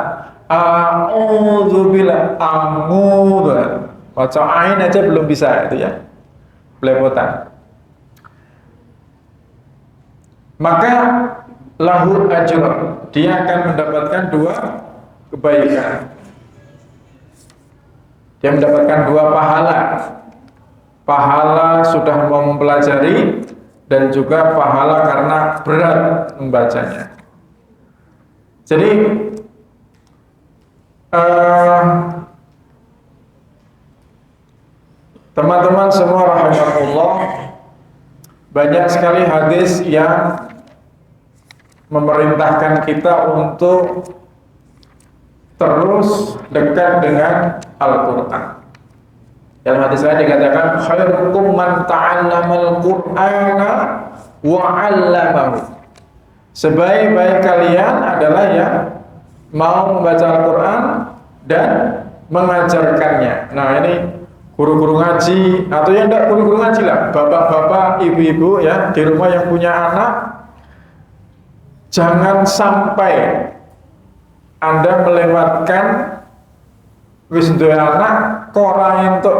A'udzubillah, maca ain aja belum bisa itu ya, belepotan. Maka lahu ajrun, dia akan mendapatkan 2 kebaikan. Dia mendapatkan 2 pahala. Pahala sudah mau mempelajari dan juga pahala karena berat membacanya. Jadi teman-teman semua rahimahullah, banyak sekali hadis yang memerintahkan kita untuk terus dekat dengan Al-Quran. Dalam hadis lain dikatakan khairukum man ta'allamal Qur'ana wa 'allamahu. Sebaik-baik kalian adalah yang mau membaca Al-Quran dan mengajarkannya. Nah, ini guru-guru ngaji atau yang tidak guru-guru ngaji lah, bapak-bapak, ibu-ibu ya di rumah yang punya anak, jangan sampai Anda melewatkan wis duwe anak kora untuk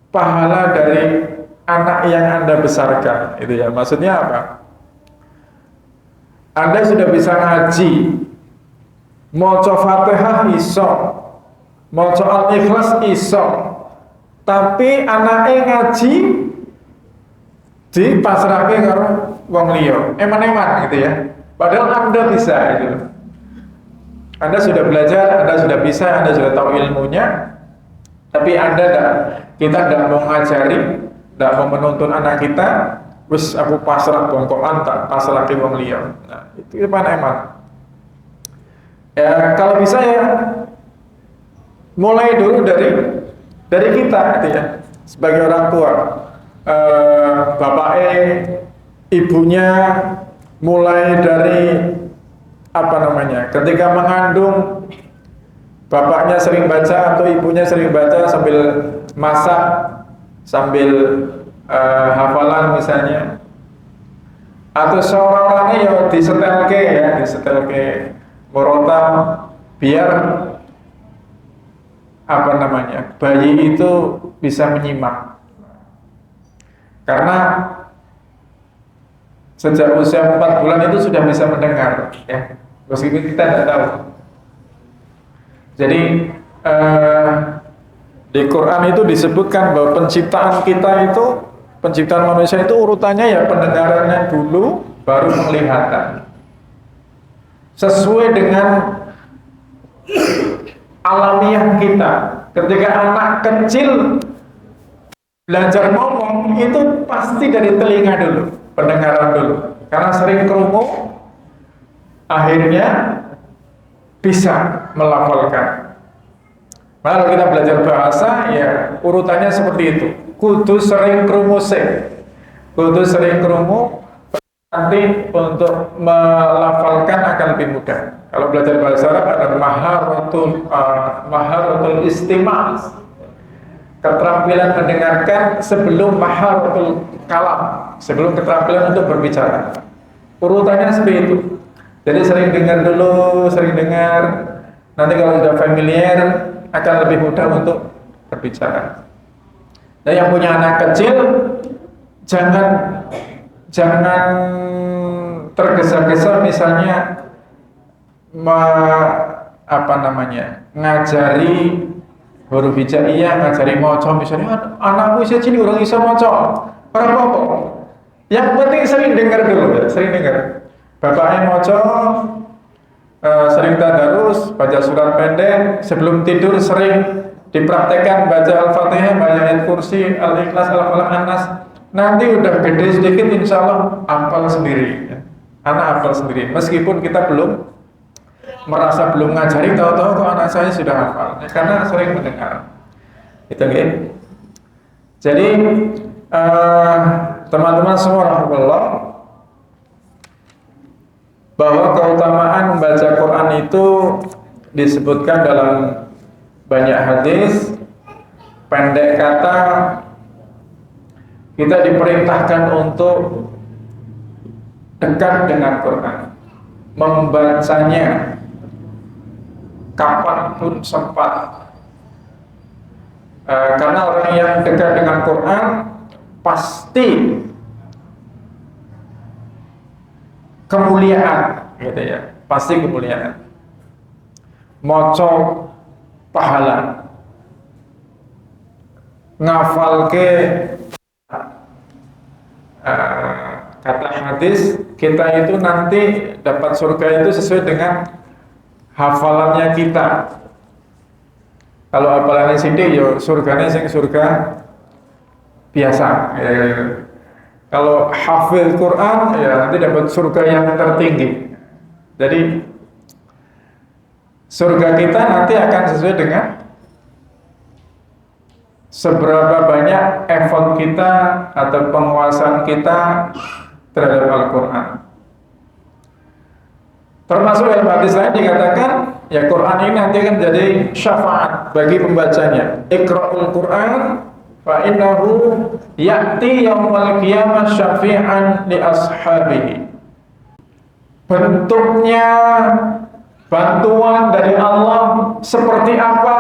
pahala dari anak yang Anda besarkan. Itu ya, maksudnya apa? Anda sudah bisa ngaji, maca Fatihah iso, maca Al-Ikhlas iso, tapi anaknya ngaji dipasrahke karo wong liya, eman-eman gitu ya. Padahal Anda bisa gitu. Anda sudah belajar, Anda sudah bisa, Anda sudah tahu ilmunya, tapi kita tidak mau ngajari, tidak mau menuntun anak kita, wis aku pasrah bongkokan, tak pasrah ke wong liya. Nah, itu eman-eman. Ya, kalau bisa ya mulai dulu dari kita gitu ya, sebagai orang tua. Bapaknya, ibunya mulai dari ketika mengandung, bapaknya sering baca atau ibunya sering baca sambil masak, sambil hafalan misalnya, atau seorang-orangnya ya disetelke morotam biar bayi itu bisa menyimak. Karena sejak usia 4 bulan itu sudah bisa mendengar ya, meskipun kita tidak tahu. Jadi di Quran itu disebutkan bahwa penciptaan manusia itu urutannya ya pendengarannya dulu, baru penglihatan. Sesuai dengan alamiah kita. Ketika anak kecil belajar ngomong itu pasti dari telinga dulu, pendengaran dulu. Karena sering krungu, akhirnya bisa melafalkan. Kalau kita belajar bahasa, ya urutannya seperti itu. Kudu sering krungu kudu sering krungu, nanti untuk melafalkan akan lebih mudah. Kalau belajar bahasa Arab ada maharatul istima', keterampilan mendengarkan sebelum maharatul kalam. sebelum keterampilan untuk berbicara. Urutannya seperti itu. Jadi sering dengar dulu, sering dengar. Nanti kalau sudah familiar akan lebih mudah untuk berbicara. Dan yang punya anak kecil jangan tergesa-gesa misalnya ngajari huruf hijaiyah, ngajari maca misalnya anakku isih cilik urung iso maca. Ora apa-apa. Yang penting sering dengar dulu ya, sering dengar. Bapaknya maca sering tadarus, baca surat pendek, sebelum tidur sering dipraktekkan baca Al-Fatihah, baca ayat kursi, Al-Ikhlas, Al-Falaq, An-Nas. Nanti udah gede sedikit insya Allah hafal sendiri ya. Anak hafal sendiri, meskipun kita belum ngajari, tahu-tahu kok anak saya sudah hafal ya, karena sering mendengar itu gitu. Jadi teman-teman semua rahmatullah, bahwa keutamaan membaca Quran itu disebutkan dalam banyak hadis. Pendek kata, kita diperintahkan untuk dekat dengan Quran, membacanya kapanpun sempat. Karena orang yang dekat dengan Quran pasti kemuliaan, gitu ya, pasti kemuliaan. Maca pahala, ngafalke kata hadis kita itu nanti dapat surga itu sesuai dengan hafalannya kita. Kalau hafalannya sidik, yo surganya sing surga biasa. Kalau hafil Quran, ya nanti dapat surga yang tertinggi. Jadi surga kita nanti akan sesuai dengan seberapa banyak effort kita atau penguasaan kita terhadap Al-Quran. Termasuk dalam hadis lain dikatakan, ya Quran ini nanti akan jadi syafaat bagi pembacanya. Iqra'ul Quran fa innahu ya'ti yaumal qiyamah syafi'an li ashabihi. Bentuknya bantuan dari Allah seperti apa?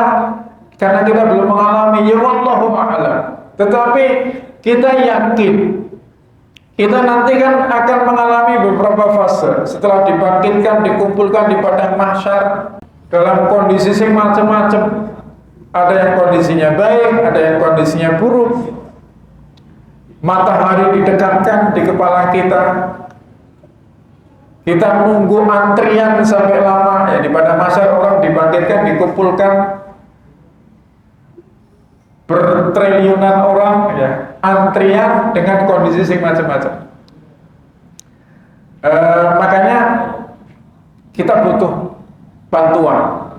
Karena kita belum mengalami, ya wallahu a'lam. Tetapi kita yakin kita nanti kan akan mengalami beberapa fase. Setelah dibangkitkan, dikumpulkan di padang mahsyar dalam kondisi yang macam-macam. Ada yang kondisinya baik, ada yang kondisinya buruk. Matahari didekatkan di kepala kita. Kita menunggu antrian sampai lama. Ya, di padang mahsyar orang dibangkitkan, dikumpulkan bertriliunan orang, ya, antrian dengan kondisi yang macam-macam. Makanya kita butuh bantuan,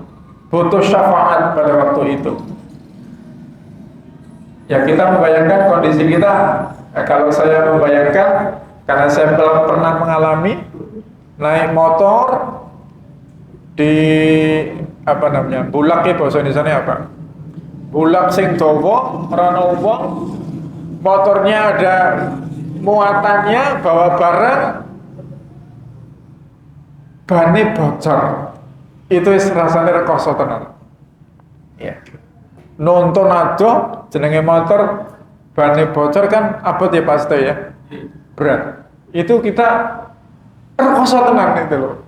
butuh syafaat pada waktu itu. Ya, kita membayangkan kondisi kita. Kalau saya membayangkan, karena saya belum pernah mengalami naik motor di bulak ya, bahasa Indonesianya apa? Bulak sing dawa, rana wong, motornya ada muatannya, bawa barang, bane bocor. Itu rasanya rekoso tenan. Ya. Nonton aja jenenge motor bane bocor kan abot ya pasti ya. Berat. Itu kita rekoso tenan itu loh.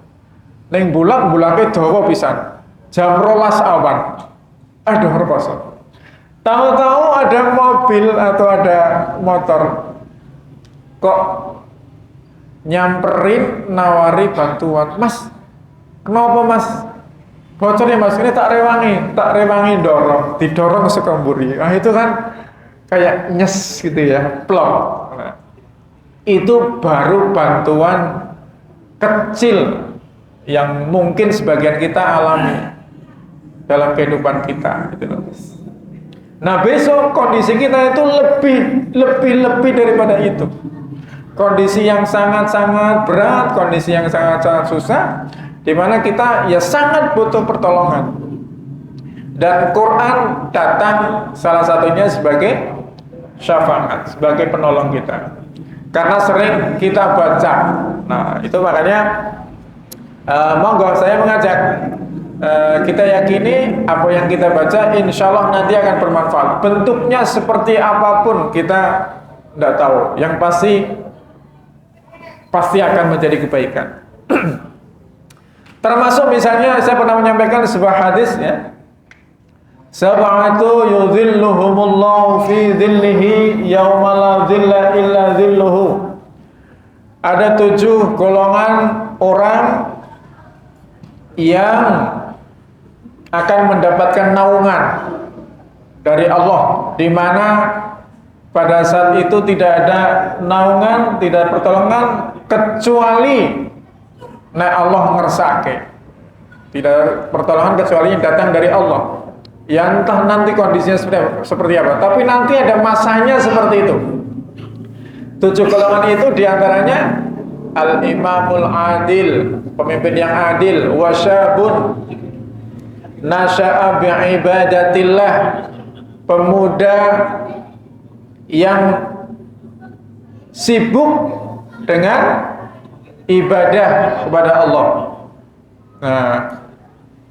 Ning bulake dawa pisan. Jam 12 awan. Aduh rekoso. Tahu-tahu ada mobil atau ada motor kok nyamperin, nawari bantuan. Mas, kenapa mas? Bocor ya mas, ini tak rewangi dorong, didorong sekemburi. Nah itu kan kayak nyes gitu ya, plong. Nah, itu baru bantuan kecil yang mungkin sebagian kita alami dalam kehidupan kita, gitu loh. Nah besok kondisi kita itu lebih daripada itu. Kondisi yang sangat-sangat berat, kondisi yang sangat-sangat susah, di mana kita ya sangat butuh pertolongan. Dan Quran datang salah satunya sebagai syafaat, sebagai penolong kita. karena sering kita baca. Nah, itu makanya monggo saya mengajak kita yakini apa yang kita baca insya Allah nanti akan bermanfaat. Bentuknya seperti apapun kita tidak tahu. Yang pasti akan menjadi kebaikan. Termasuk misalnya saya pernah menyampaikan sebuah hadis ya. Sab'atu yudhilluhumullahu fi dhillihi yawma la dhilla illa dhilluhu. Ada 7 golongan orang yang akan mendapatkan naungan dari Allah, di mana pada saat itu tidak ada naungan, tidak ada pertolongan kecuali nek Allah ngersake. Tidak ada pertolongan kecuali yang datang dari Allah. Ya entah nanti kondisinya seperti apa, tapi nanti ada masanya seperti itu. 7 golongan itu diantaranya al-imamul adil, pemimpin yang adil, wasyabun nasya'a bi'ibadatillah, pemuda yang sibuk dengan ibadah kepada Allah. Nah,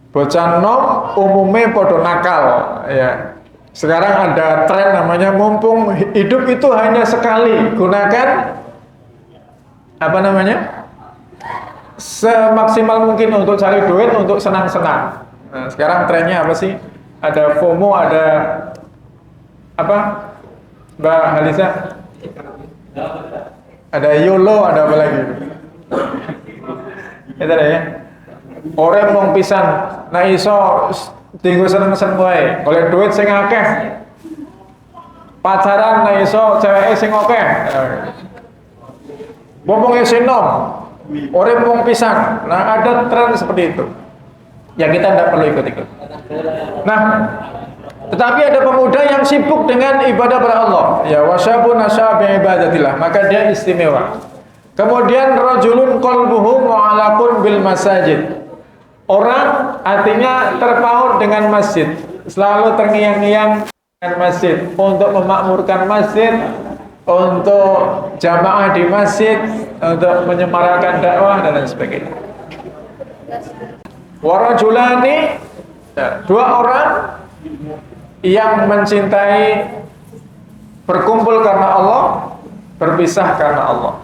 bocah nom umumnya podo nakal ya. Sekarang ada tren namanya mumpung hidup itu hanya sekali, gunakan apa namanya? Semaksimal mungkin untuk cari duit, untuk senang-senang. Nah, sekarang trennya apa sih? Ada FOMO, ada apa? Mbak Halisa? Ada YOLO, ada apa lagi? Itu ada ya. Orang mau pisan, nah iso tinggu seneng-seneng wae. Golek duit sing akeh. Pacaran nah iso ceweke sing akeh. Bombonge sinom. Orang mau pisan. Nah ada tren seperti itu. Ya kita tidak perlu ikut-ikut. Nah, tetapi ada pemuda yang sibuk dengan ibadah kepada Allah. Ya wasyabun nasya bi ibadatillah, maka dia istimewa. Kemudian rajulun qalbuhu mu'allaqun bil masajid. Orang hatinya terpaut dengan masjid, selalu terngiang-ngiang dengan masjid, untuk memakmurkan masjid, untuk jamaah di masjid, untuk menyemarakan dakwah dan lain sebagainya. Warajulani, 2 orang yang mencintai berkumpul karena Allah, berpisah karena Allah.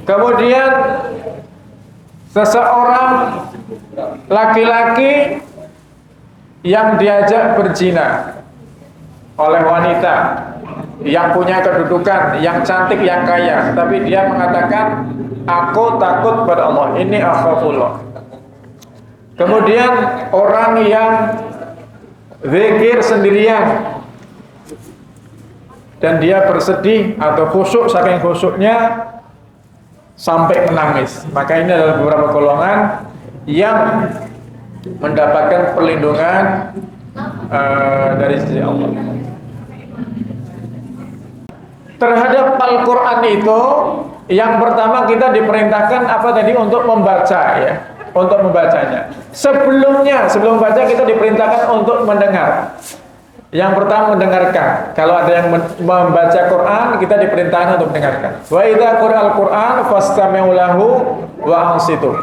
Kemudian seseorang laki-laki yang diajak berzina oleh wanita yang punya kedudukan, yang cantik, yang kaya, tapi dia mengatakan aku takut pada Allah, ini akhafullah. Kemudian orang yang zikir sendirian dan dia bersedih atau khusyuk, saking khusyuknya sampai menangis, maka ini adalah beberapa golongan yang mendapatkan perlindungan dari sisi Allah. Terhadap Al-Quran itu, yang pertama kita diperintahkan apa tadi? Untuk membaca ya, untuk membacanya. Sebelum baca kita diperintahkan untuk mendengar. Yang pertama mendengarkan. Kalau ada yang membaca Quran, kita diperintahkan untuk mendengarkan. Wa idza quri'al Quran fastami'u lahu wa ansitu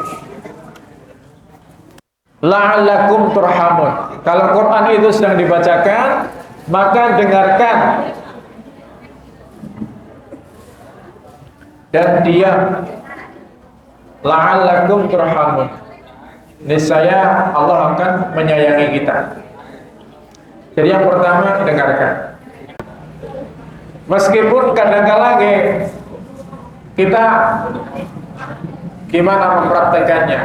la'allakum turhamun. Kalau Quran itu sedang dibacakan, maka dengarkan dan diam. La'allakum turhamun. Niscaya Allah akan menyayangi kita. Jadi yang pertama dengarkan. Meskipun kadang-kala kita gimana mempraktekannya.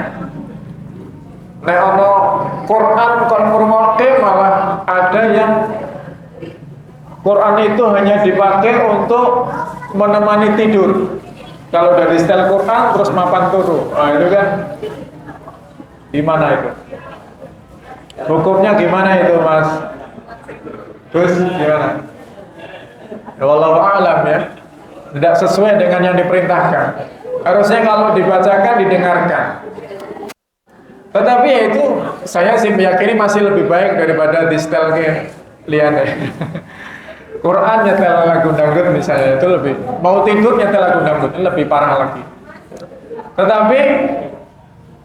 Nek ono Quran kon ngurungokke, malah ada yang Quran itu hanya dipakai untuk menemani tidur. Kalau dari setel Quran terus mapan turu, nah itu kan gimana itu? Hukumnya gimana itu, Mas? Terus gimana? Wallahu a'lam ya. Tidak sesuai dengan yang diperintahkan. Harusnya kalau dibacakan didengarkan. Tetapi ya itu saya sih meyakini masih lebih baik daripada di setel ke liane. Quran nyetel lagu dangdut misalnya, itu lebih, mau tidur nyetel lagu dangdut, ini lebih parah lagi. Tetapi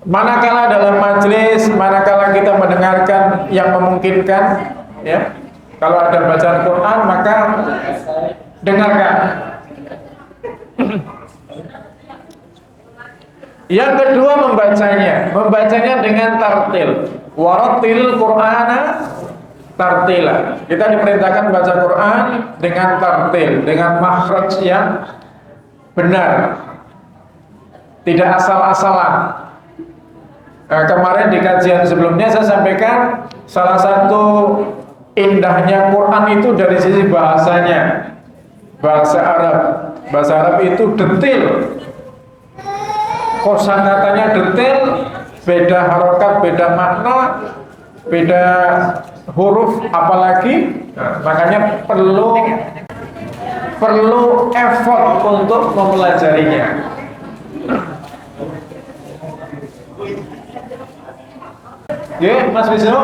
manakala dalam majelis, manakala kita mendengarkan yang memungkinkan, ya, kalau ada bacaan Quran maka dengarkan. Yang kedua membacanya dengan tartil. Warattil Qur'ana tartila. Kita diperintahkan baca Quran dengan tartil, dengan makhraj yang benar, tidak asal-asalan. Nah, kemarin di kajian sebelumnya saya sampaikan salah satu indahnya Quran itu dari sisi bahasanya. Bahasa Arab itu detil, kosakatanya detil, beda harokat, beda makna, beda huruf, apalagi makanya perlu effort untuk mempelajarinya. Ya, Mas Wisnu.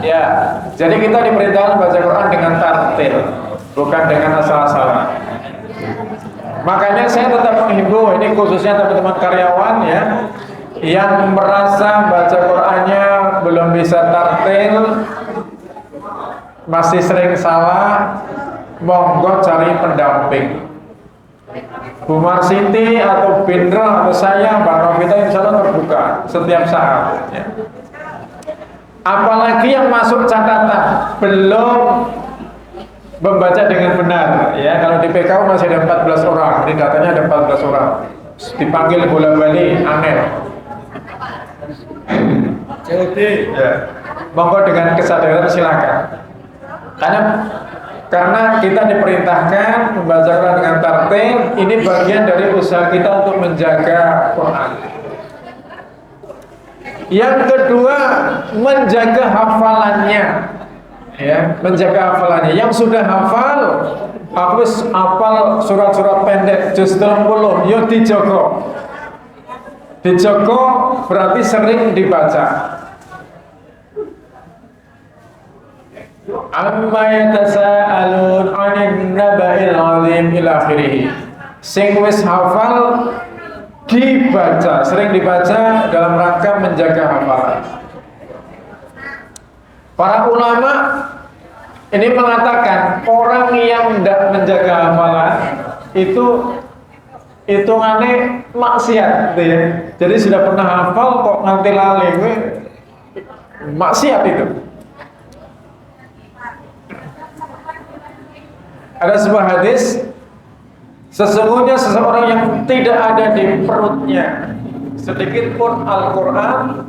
Ya, jadi kita diperintahkan baca Quran dengan tartil, bukan dengan asal-asalan. Makanya saya tetap menghimbau, ini khususnya teman-teman karyawan ya, yang merasa baca Qurannya belum bisa tartil, masih sering salah, monggo cari pendamping. Bu Marsiti atau Bindra atau saya, Mbak Novita, insya Allah terbuka setiap saat ya. Apalagi yang masuk catatan belum membaca dengan benar ya. Kalau di PKU masih ada 14 orang, di datanya ada 14 orang, dipanggil bola-balik, aneh. Jadi ya, monggo dengan kesadaran silakan. Karena kita diperintahkan membaca Quran dengan tartil, ini bagian dari usaha kita untuk menjaga Quran. Yang kedua, menjaga hafalannya, ya, menjaga hafalannya. Yang sudah hafal, hafal surat-surat pendek, juz 30, yuk dijogo. Dijogo berarti sering dibaca. Amma yatasaalun 'anil naba'il 'azim ila akhirih. Sing wis hafal dibaca, sering dibaca dalam rangka menjaga hafalan. Para ulama ini mengatakan orang yang tidak menjaga hafalan itu hitungannya maksiat, gitu ya. Jadi sudah pernah hafal kok nganti lali, maksiat itu. Ada sebuah hadis, sesungguhnya seseorang yang tidak ada di perutnya sedikit pun Al-Quran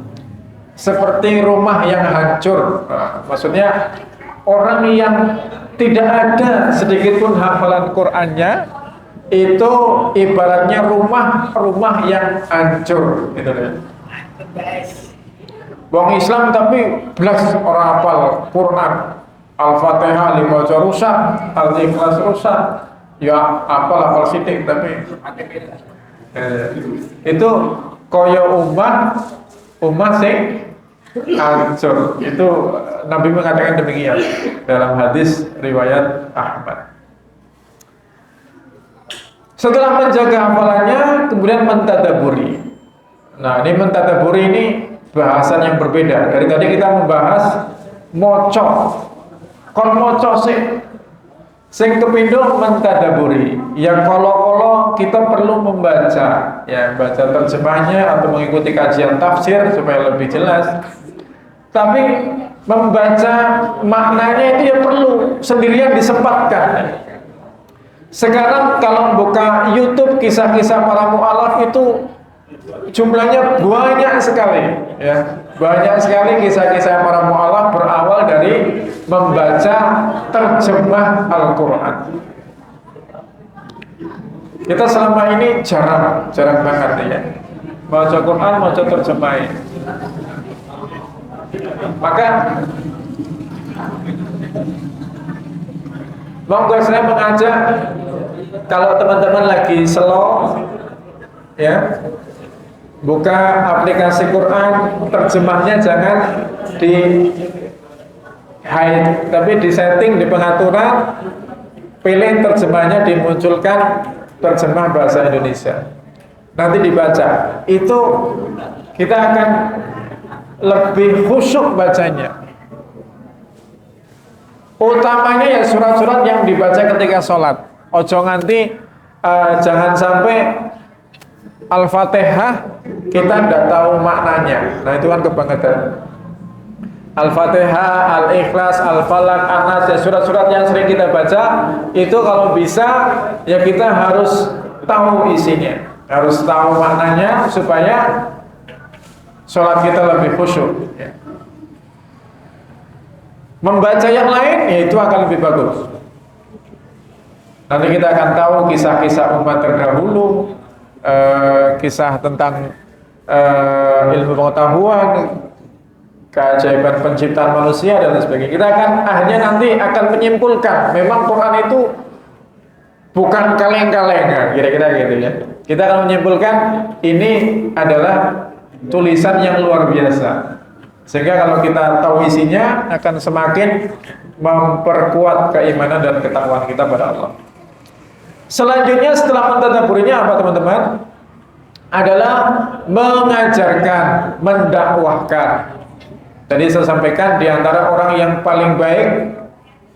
seperti rumah yang hancur. Maksudnya orang yang tidak ada sedikit pun hafalan Qurannya itu ibaratnya rumah yang hancur, gitu ya. Wong Islam tapi belas orang hafal Quran, Al-Fatihah 5 rusak, Al-Ikhlas rusak, ya hafal sithik tapi itu koyo umat sing hancur. Itu Nabi mengatakan demikian dalam hadis riwayat Ahmad. Setelah menjaga hafalannya, kemudian mentadaburi. Nah, ini mentadaburi ini bahasan yang berbeda. Dari tadi kita membahas moco. Kon moco sing kepindho mentadaburi. Yang kolo kita perlu membaca, ya, baca terjemahnya atau mengikuti kajian tafsir supaya lebih jelas. Tapi membaca maknanya itu ya perlu sendirian disempatkan. Sekarang kalau buka YouTube kisah-kisah para mu'alaf itu jumlahnya banyak sekali, ya. Banyak sekali kisah-kisah para mu'alaf berawal dari membaca terjemah Al-Quran. Kita selama ini jarang banget ya baca Quran, baca terjemahin. Maka monggo saya mengajak kalau teman-teman lagi slow, ya, buka aplikasi Quran, terjemahnya jangan di hide, tapi di setting, di pengaturan, pilih terjemahnya, dimunculkan terjemah bahasa Indonesia. Nanti dibaca, itu kita akan lebih khusyuk bacanya. Utamanya ya surat-surat yang dibaca ketika sholat. Ojo nganti jangan sampai Al-Fatihah kita tidak tahu maknanya. Nah itu kan kebangetan. Al-Fatihah, Al-Ikhlas, Al-Falaq, An-Nas, ya surat-surat yang sering kita baca itu kalau bisa ya kita harus tahu isinya, harus tahu maknanya supaya sholat kita lebih khusyuk. Ya. Membaca yang lain, ya itu akan lebih bagus. Nanti kita akan tahu kisah-kisah umat terdahulu, kisah tentang ilmu pengetahuan, keajaiban penciptaan manusia dan lain sebagainya. Kita akan akhirnya nanti akan menyimpulkan, memang Quran itu bukan kaleng-kaleng, kira-kira gitu ya. Kita akan menyimpulkan ini adalah tulisan yang luar biasa. Sehingga kalau kita tahu isinya akan semakin memperkuat keimanan dan ketakwaan kita pada Allah. Selanjutnya setelah mentadabburinya apa teman-teman? Adalah mengajarkan, mendakwahkan. Tadi saya sampaikan di antara orang yang paling baik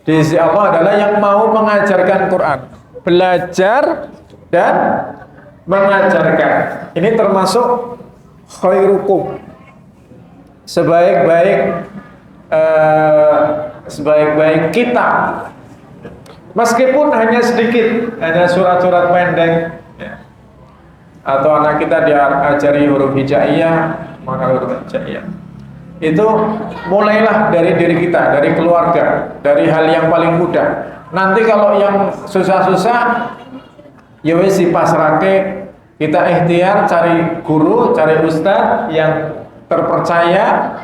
di sisi Allah adalah yang mau mengajarkan Quran, belajar dan mengajarkan. Ini termasuk khairukum. Sebaik-baik kita, meskipun hanya sedikit, hanya surat-surat pendek, ya. Atau anak kita diajari huruf hijaiyah, mana huruf hijaiyah, itu mulailah dari diri kita, dari keluarga, dari hal yang paling mudah. Nanti kalau yang susah-susah, ya wis dipasrahke, kita ikhtiar cari guru, cari ustaz yang terpercaya,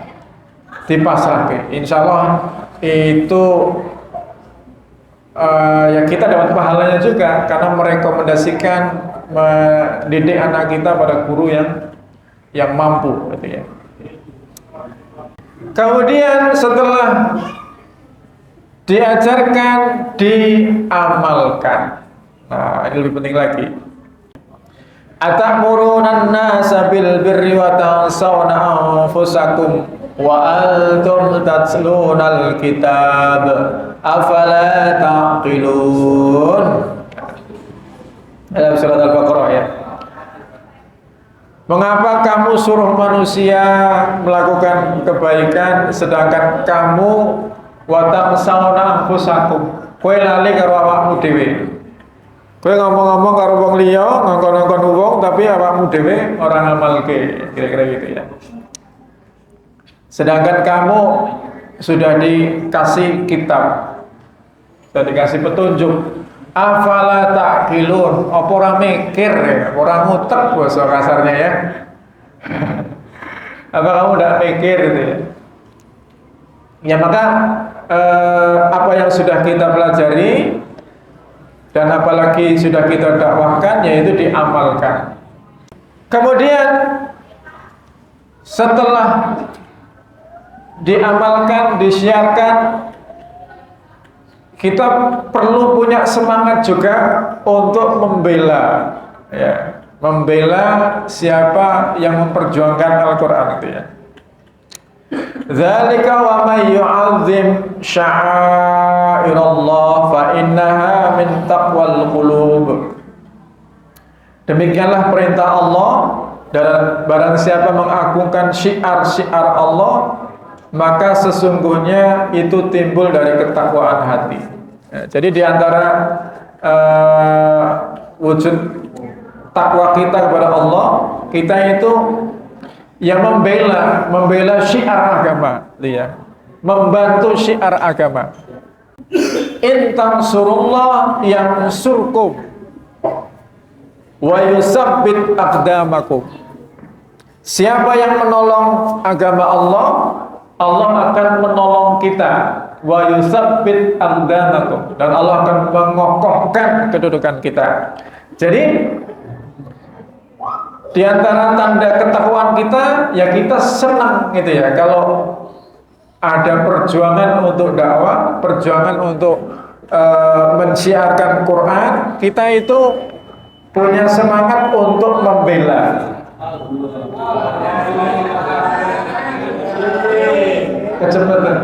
dipasrahkan. Insya Allah itu ya kita dapat pahalanya juga karena merekomendasikan mendidik anak kita pada guru yang mampu, gitu ya. Kemudian setelah diajarkan, diamalkan. Nah, ini lebih penting lagi. Atamuruna an-nasa bil birri wa tansawna anfusakum wa antum tatlunal kitab afala taqilun. Dalam surat Al-Baqarah ya. Mengapa kamu suruh manusia melakukan kebaikan sedangkan kamu wa tansawna anfusakum, kowe lali karo awakmu dhewe. Kowe ngomong-ngomong karo wong liya, ngongkon-ngongkon wong tapi awakmu dhewe ora ngamalke, kira-kira gitu ya. Sedangkan kamu sudah dikasih kitab, sudah dikasih petunjuk. Afala taqilun, apa ora mikir ya, ora ngutek bahasa kasarnya ya. Apa kamu udah mikir gitu ya? Ya maka apa yang sudah kita pelajari dan apalagi sudah kita dakwahkan, yaitu diamalkan. Kemudian setelah diamalkan, disiarkan, kita perlu punya semangat juga untuk membela, ya, membela siapa yang memperjuangkan Al-Quran itu ya. Dzalika wa may yu'azzim sya'airallah fa innaha min taqwal qulub. Demikianlah perintah Allah, dan barang siapa mengagungkan syiar-syiar Allah, maka sesungguhnya itu timbul dari ketakwaan hati. Ya, jadi di antara wujud takwa kita kepada Allah, kita itu yang membela syiar agama, ya, membantu syiar agama. In tansurullah yansurkum wa yusabbit aqdamakum. Siapa yang menolong agama Allah, Allah akan menolong kita wa yusabbit aqdamakum, dan Allah akan mengokohkan kedudukan kita. Jadi di antara tanda ketakwaan kita, ya kita senang gitu ya kalau ada perjuangan untuk dakwah, perjuangan untuk mensiarkan Quran, kita itu punya semangat untuk membela. Kecepatan.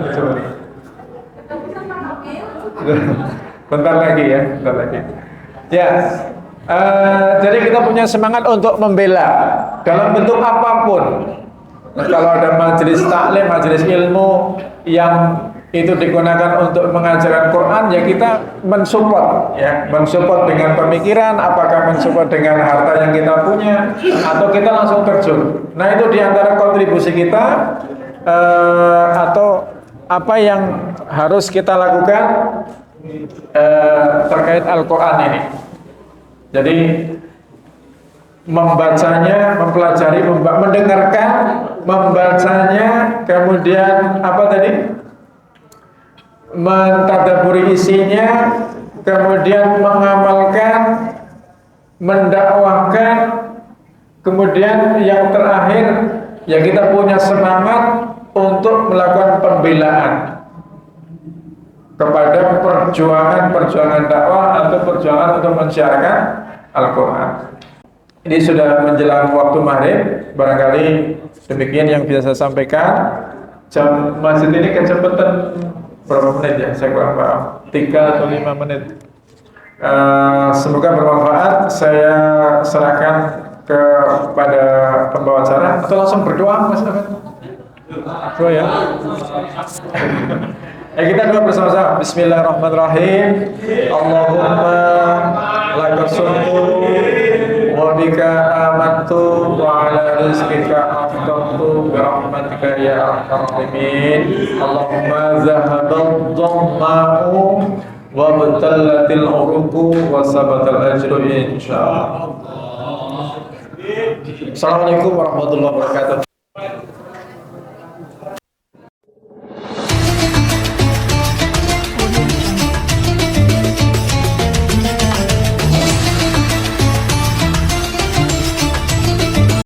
Bentar lagi ya, bentar lagi. Ya, jadi kita punya semangat untuk membela dalam bentuk apapun. Nah, kalau ada majelis taklim, majelis ilmu yang itu digunakan untuk mengajarkan Quran, ya kita mensupport, ya, mensupport dengan pemikiran, apakah mensupport dengan harta yang kita punya, atau kita langsung terjun. Nah, itu diantara kontribusi kita, atau apa yang harus kita lakukan terkait Al-Quran ini. Jadi membacanya, mempelajari, mendengarkan, membacanya, kemudian apa tadi? Mentadaburi isinya, kemudian mengamalkan, mendakwahkan, kemudian yang terakhir ya kita punya semangat untuk melakukan pembelaan kepada perjuangan dakwah atau perjuangan untuk mensiarkan Al-Quran. Ini sudah menjelang waktu maghrib, barangkali demikian yang bisa saya sampaikan. Jam masjid ini kecepatan berapa menit ya? Saya kurang paham. 3 atau 5 menit. Semoga bermanfaat. Saya serahkan kepada pembawa acara atau langsung berdoa, Mas Ahmad? Doa ya. Kita doa bersama-sama. Bismillahirrahmanirrahim. Allahumma laka sumtu wa bika amantu wa ala rizqika aftartu bi rahmatika ya arhamar rahimin. Allahumma zahabad dhamma'u wa batallatil uruqu wa sabatal ajru insyaallah. Assalamualaikum warahmatullahi wabarakatuh.